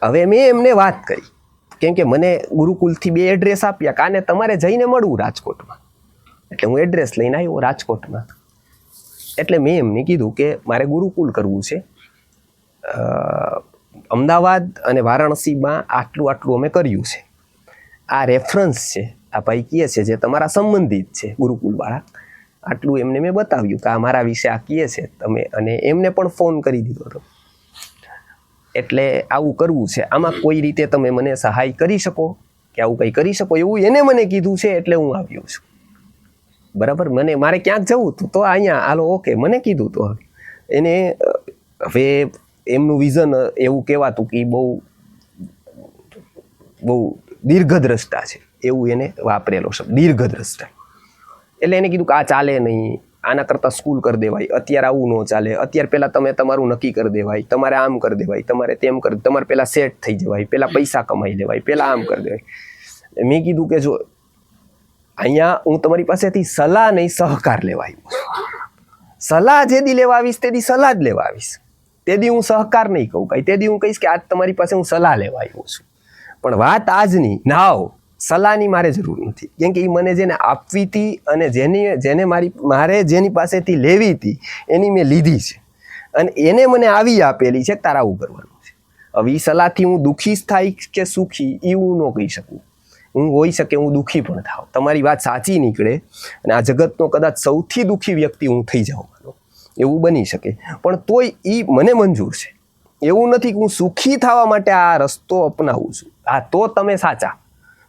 હવે મેં એમને વાત કરી, કેમ કે મને ગુરુકુલથી 2 એડ્રેસ આપ્યા, કાને તમારે જઈને મળવું રાજકોટમાં. એટલે હું એડ્રેસ લઈને આવ્યો રાજકોટમાં. એટલે મેં એમને કીધું કે મારે ગુરુકુલ કરવું છે, અમદાવાદ અને વારાણસીમાં આટલું આટલું અમે કર્યું છે, આ રેફરન્સ છે, આ ભાઈ કહે છે જે તમારા સંબંધિત છે ગુરુકુલવાળા, આટલું એમને મેં બતાવ્યું કે આ મારા વિશે આ કહે છે તમે, અને એમને પણ ફોન કરી દીધો હતો. એટલે આવું કરવું છે, આમાં કોઈ રીતે તમે મને સહાય કરી શકો કે આવું કંઈ કરી શકો, એવું એને મને કીધું છે. એટલે હું આવ્યો છું. બરાબર, મારે ક્યાંક જવું હતું તો અહીંયા હાલો, ઓકે, મને કીધું તો એને હવે એમનું વિઝન એવું કહેવાતું કે બહુ દીર્ઘદ્રષ્ટા છે, એવું એને વાપરેલો શબ્દ દીર્ઘદ્રષ્ટા. એટલે એને કીધું કે આ ચાલે નહીં, આના કરતાં સ્કૂલ કરી દેવાય, અત્યારે આવું ન ચાલે, અત્યારે પહેલાં તમે તમારું નક્કી કરી દેવાય, તમારે આમ કરી દેવાય, તમારે તેમ કરી, તમારે પહેલાં સેટ થઈ જવાય, પહેલાં પૈસા કમાઈ લેવાય, પહેલાં આમ કરી દેવાય. મેં કીધું કે જો અહીંયા હું તમારી પાસેથી સલાહ નહીં સહકાર લેવા આવ્યો છું. સલાહ જે દી લેવા આવીશ તે દી સલાહ જ લેવા આવીશ, તે દી હું સહકાર નહીં કહું કાંઈ, તે દી હું કહીશ કે આજ તમારી પાસે હું સલાહ લેવા આવ્યો છું. પણ વાત આજની નાવ સલાહની મારે જરૂર નથી, કેમ કે એ મને જેને આપવી હતી અને જેને મારે જેની પાસેથી લેવી હતી એની મેં લીધી છે, અને એને મને આવી આપેલી છે તારા આવું કરવાનું છે. હવે એ સલાહથી હું દુઃખી થાય કે સુખી એ હું ન કહી શકું. હું હોઈ શકે હું દુઃખી પણ થાવ, તમારી વાત સાચી નીકળે અને આ જગતનો કદાચ સૌથી દુઃખી વ્યક્તિ હું થઈ જાઉં, એવું બની શકે. પણ તોય એ મને મંજૂર છે. એવું નથી કે હું સુખી થવા માટે આ રસ્તો અપનાવું છું. હા, તો તમે સાચા,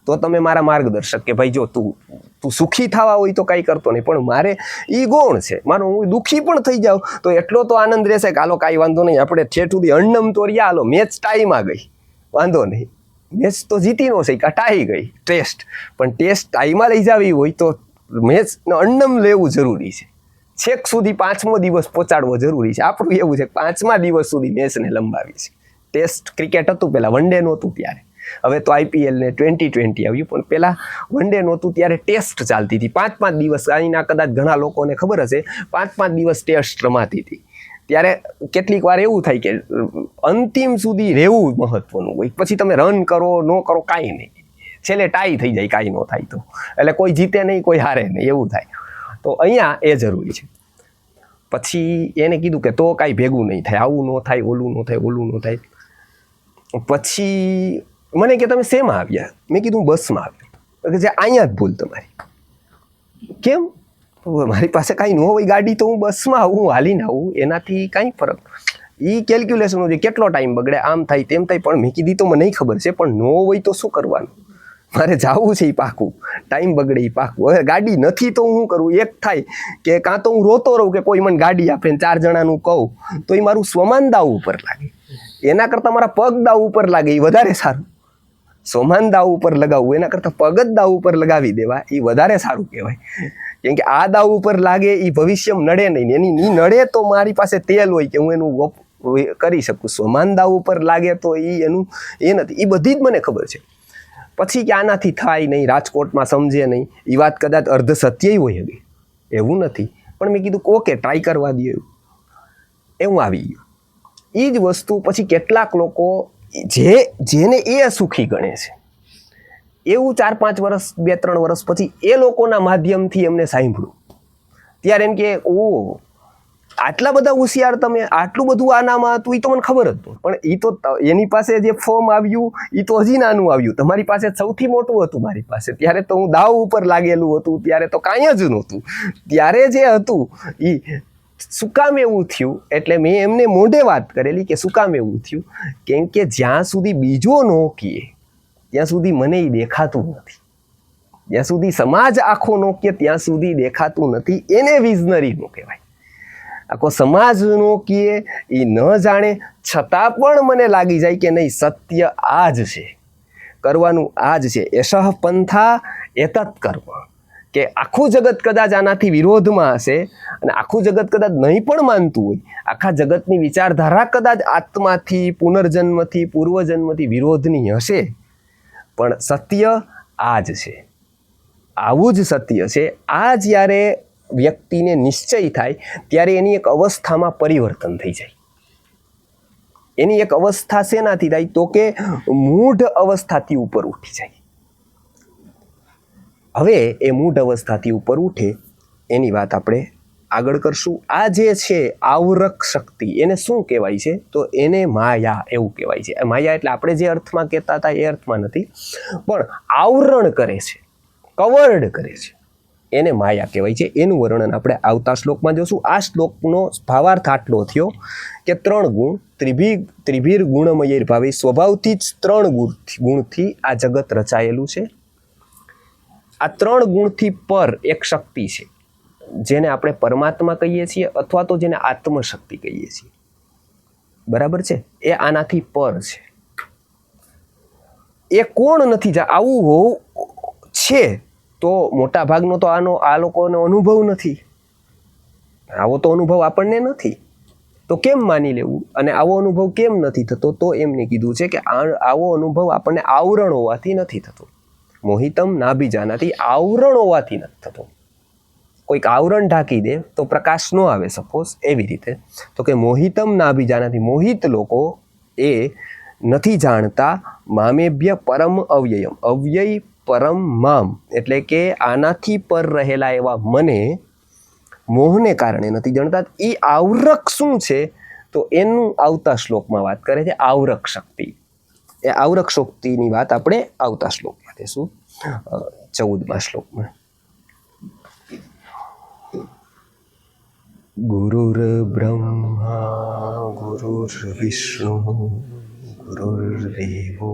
તો તમે મારા માર્ગદર્શક કે ભાઈ જો તું સુખી થવા હોય તો કાંઈ કરતો નહીં. પણ મારે એ ગૌણ છે મારો, હું દુઃખી પણ થઈ જાઉં તો એટલો તો આનંદ રહેશે કે હાલો કાંઈ વાંધો નહીં, આપણે ઠેઠ સુધી અન્નમ તો રહ્યા, હાલો મેચ ટાઈમાં ગઈ, વાંધો નહીં, મેચ તો જીતી ન શકી, કટાઈ ગઈ ટેસ્ટ, પણ ટેસ્ટ ટાઈમાં લઈ જવી હોય તો મેચ અન્નમ લેવું જરૂરી છે, છેક સુધી 5મો દિવસ પહોંચાડવો જરૂરી છે. આપણું એવું છે 5મા દિવસ સુધી મેચને લંબાવી છે. ટેસ્ટ ક્રિકેટ હતું પહેલાં, વન ડે નહોતું ત્યારે, હવે તો IPL ને 2020 આવ્યું, પણ પહેલાં વન ડે નહોતું ત્યારે ટેસ્ટ ચાલતી હતી. 5-5 દિવસ, અહીંના કદાચ ઘણા લોકોને ખબર હશે, 5-5 દિવસ ટેસ્ટ રમાતી હતી. ત્યારે કેટલીક વાર એવું થાય કે અંતિમ સુધી રહેવું મહત્વનું હોય, પછી તમે રન કરો ન કરો કાંઈ નહીં, છેલ્લે ટાઈ થઈ જાય કાંઈ ન થાય તો, એટલે કોઈ જીતે નહીં કોઈ હારે નહીં એવું થાય. તો અહીંયા એ જરૂરી છે. પછી એને કીધું કે તો કાંઈ ભેગું નહીં થાય, આવું ન થાય, ઓલું ન થાય, ઓલું ન થાય. પછી મને કે તમે શેમાં આવ્યા? મેં કીધું બસમાં આવ્યો. કે જે અહીંયા જ ભૂલ તમારી. કેમ? મારી પાસે કાંઈ ન હોય ગાડી તો હું બસમાં આવું, હાલીને આવું, એનાથી કાંઈ ફરક. એ કેલ્ક્યુલેશન હોય કેટલો ટાઈમ બગડે, આમ થાય તેમ થાય. પણ મેં કીધી તો મને ખબર છે, પણ ન હોય તો શું કરવાનું? મારે જવું છે એ પાકું, ટાઈમ બગડે એ પાકું. હવે ગાડી નથી તો હું કરું? એક થાય કે કાં તો હું રોતો રહું કે કોઈ મને ગાડી આપે ને 4 જણાનું કહું તો એ મારું સ્વમાન દાવ ઉપર લાગે, એના કરતાં મારા પગ દાવ ઉપર લાગે એ વધારે સારું. સ્વમાન દાવ ઉપર લગાવવું એના કરતાં પગ જ દાવ ઉપર લગાવી દેવા એ વધારે સારું કહેવાય. કેમ કે આ દાવ ઉપર લાગે એ ભવિષ્યમાં નડે નહીં, એની નડે તો મારી પાસે તેલ હોય કે હું એનું કરી શકું. સ્વમાન દાવ ઉપર લાગે તો એ નથી. એ બધી જ મને ખબર છે. પછી કે આનાથી થાય નહીં, રાજકોટમાં સમજે નહીં, એ વાત કદાચ અર્ધ સત્ય હોય હવે, એવું નથી. પણ મેં કીધું ઓકે ટ્રાય કરવા દે, એવું આવી ગયું. એ જ વસ્તુ પછી કેટલાક લોકો જેને એ સુખી ગણે છે એવું 4-5 વર્ષ 2-3 વર્ષ પછી એ લોકોના માધ્યમથી એમને સાંભળ્યું, ત્યારે એમ કે ઓ આટલા બધા હોશિયાર તમે, આટલું બધું આનામાં હતું, એ તો મને ખબર હતું. પણ એ તો એની પાસે જે ફોર્મ આવ્યું એ તો હજી નાનું આવ્યું, તમારી પાસે સૌથી મોટું હતું. મારી પાસે ત્યારે તો હું દાવ ઉપર લાગેલું હતું, ત્યારે તો કાંઈ જ નહોતું. ત્યારે જે હતું એ શું કામ એવું થયું? એટલે મેં એમને મોઢે વાત કરેલી કે શું કામ એવું થયું, કેમ કે જ્યાં સુધી બીજો ન કહે ત્યાં સુધી મને એ દેખાતું નથી, જ્યાં સુધી સમાજ આખો ન કહે ત્યાં સુધી દેખાતું નથી. એને વિઝનરીનું કહેવાય. આખો સમાજનો કહે એ ન જાણે છતાં પણ મને લાગી જાય કે નહીં સત્ય આ જ છે, કરવાનું આ જ છે. એશઃ પંથા એતત કર્મ, કે આખું જગત કદાચ આનાથી વિરોધમાં હશે અને આખું જગત કદાચ નહીં પણ માનતું હોય, આખા જગતની વિચારધારા કદાચ આત્માથી, પુનર્જન્મથી, પૂર્વજન્મથી વિરોધની હશે, પણ સત્ય આ જ છે, આવું જ સત્ય છે. આ જ્યારે વ્યક્તિને નિશ્ચય થાય ત્યારે એની એક અવસ્થામાં પરિવર્તન થઈ જાય. એની એક અવસ્થા શેનાથી થાય તો કે મૂઢ અવસ્થાથી ઉપર ઉઠી જાય. હવે એ મૂઢ અવસ્થાથી ઉપર ઉઠે એની વાત આપણે આગળ કરશું. આ જે છે આવરક શક્તિ, એને શું કહેવાય છે તો એને માયા એવું કહેવાય છે. માયા એટલે આપણે જે અર્થમાં કહેતા હતા એ અર્થમાં નથી, પણ આવરણ કરે છે, કવર્ડ કરે છે, એને માયા કહેવાય છે. એનું વર્ણન આપણે આવતા શ્લોકમાં જોશું. આ શ્લોકનો ભાવાર્થ આટલો થયો કે 3 ગુણ ત્રિભીર ગુણમય ભાવે, સ્વભાવથી જ 3 ગુણથી આ જગત રચાયેલું છે. આ 3 ગુણથી પર એક શક્તિ છે જેને આપણે પરમાત્મા કહીએ છીએ અથવા તો જેને આત્મશક્તિ કહીએ છીએ. બરાબર છે? એ આનાથી પર છે. એ કોણ નથી, આવું હોવું છે તો મોટા ભાગનો તો આ લોકોનો અનુભવ નથી. આવો તો અનુભવ આપણને નથી, તો કેમ માની લેવું? અને આવો અનુભવ કેમ નથી થતો? તો એમને કીધું છે કે આવો અનુભવ આપણને આવરણ હોવાથી નથી થતો. મોહિતમ નાભિજાનાથી, આવરણ હોવાથી નથી થતો. કોઈક આવરણ ઢાંકી દે તો પ્રકાશ ન આવે, સપોઝ એવી રીતે. તો કે મોહિતમ નાભિજાનાથી, મોહિત લોકો એ નથી જાણતા મામેભ્ય પરમ અવ્યયમ, અવ્યય પરમ મામ, એટલે કે આનાથી પર રહેલા એવા મને મોહને કારણે નથી જાણતા. એ આવરક શું છે તો એનું આવતા શ્લોકમાં વાત કરે છે, આવરક શક્તિ. એ આવરક શક્તિની વાત આપણે આવતા શ્લોકમાં લઈશું, 14મા શ્લોકમાં. ગુરુર બ્રહ્મા ગુરુર્વિષ્ણુ ગુરુર્દેવો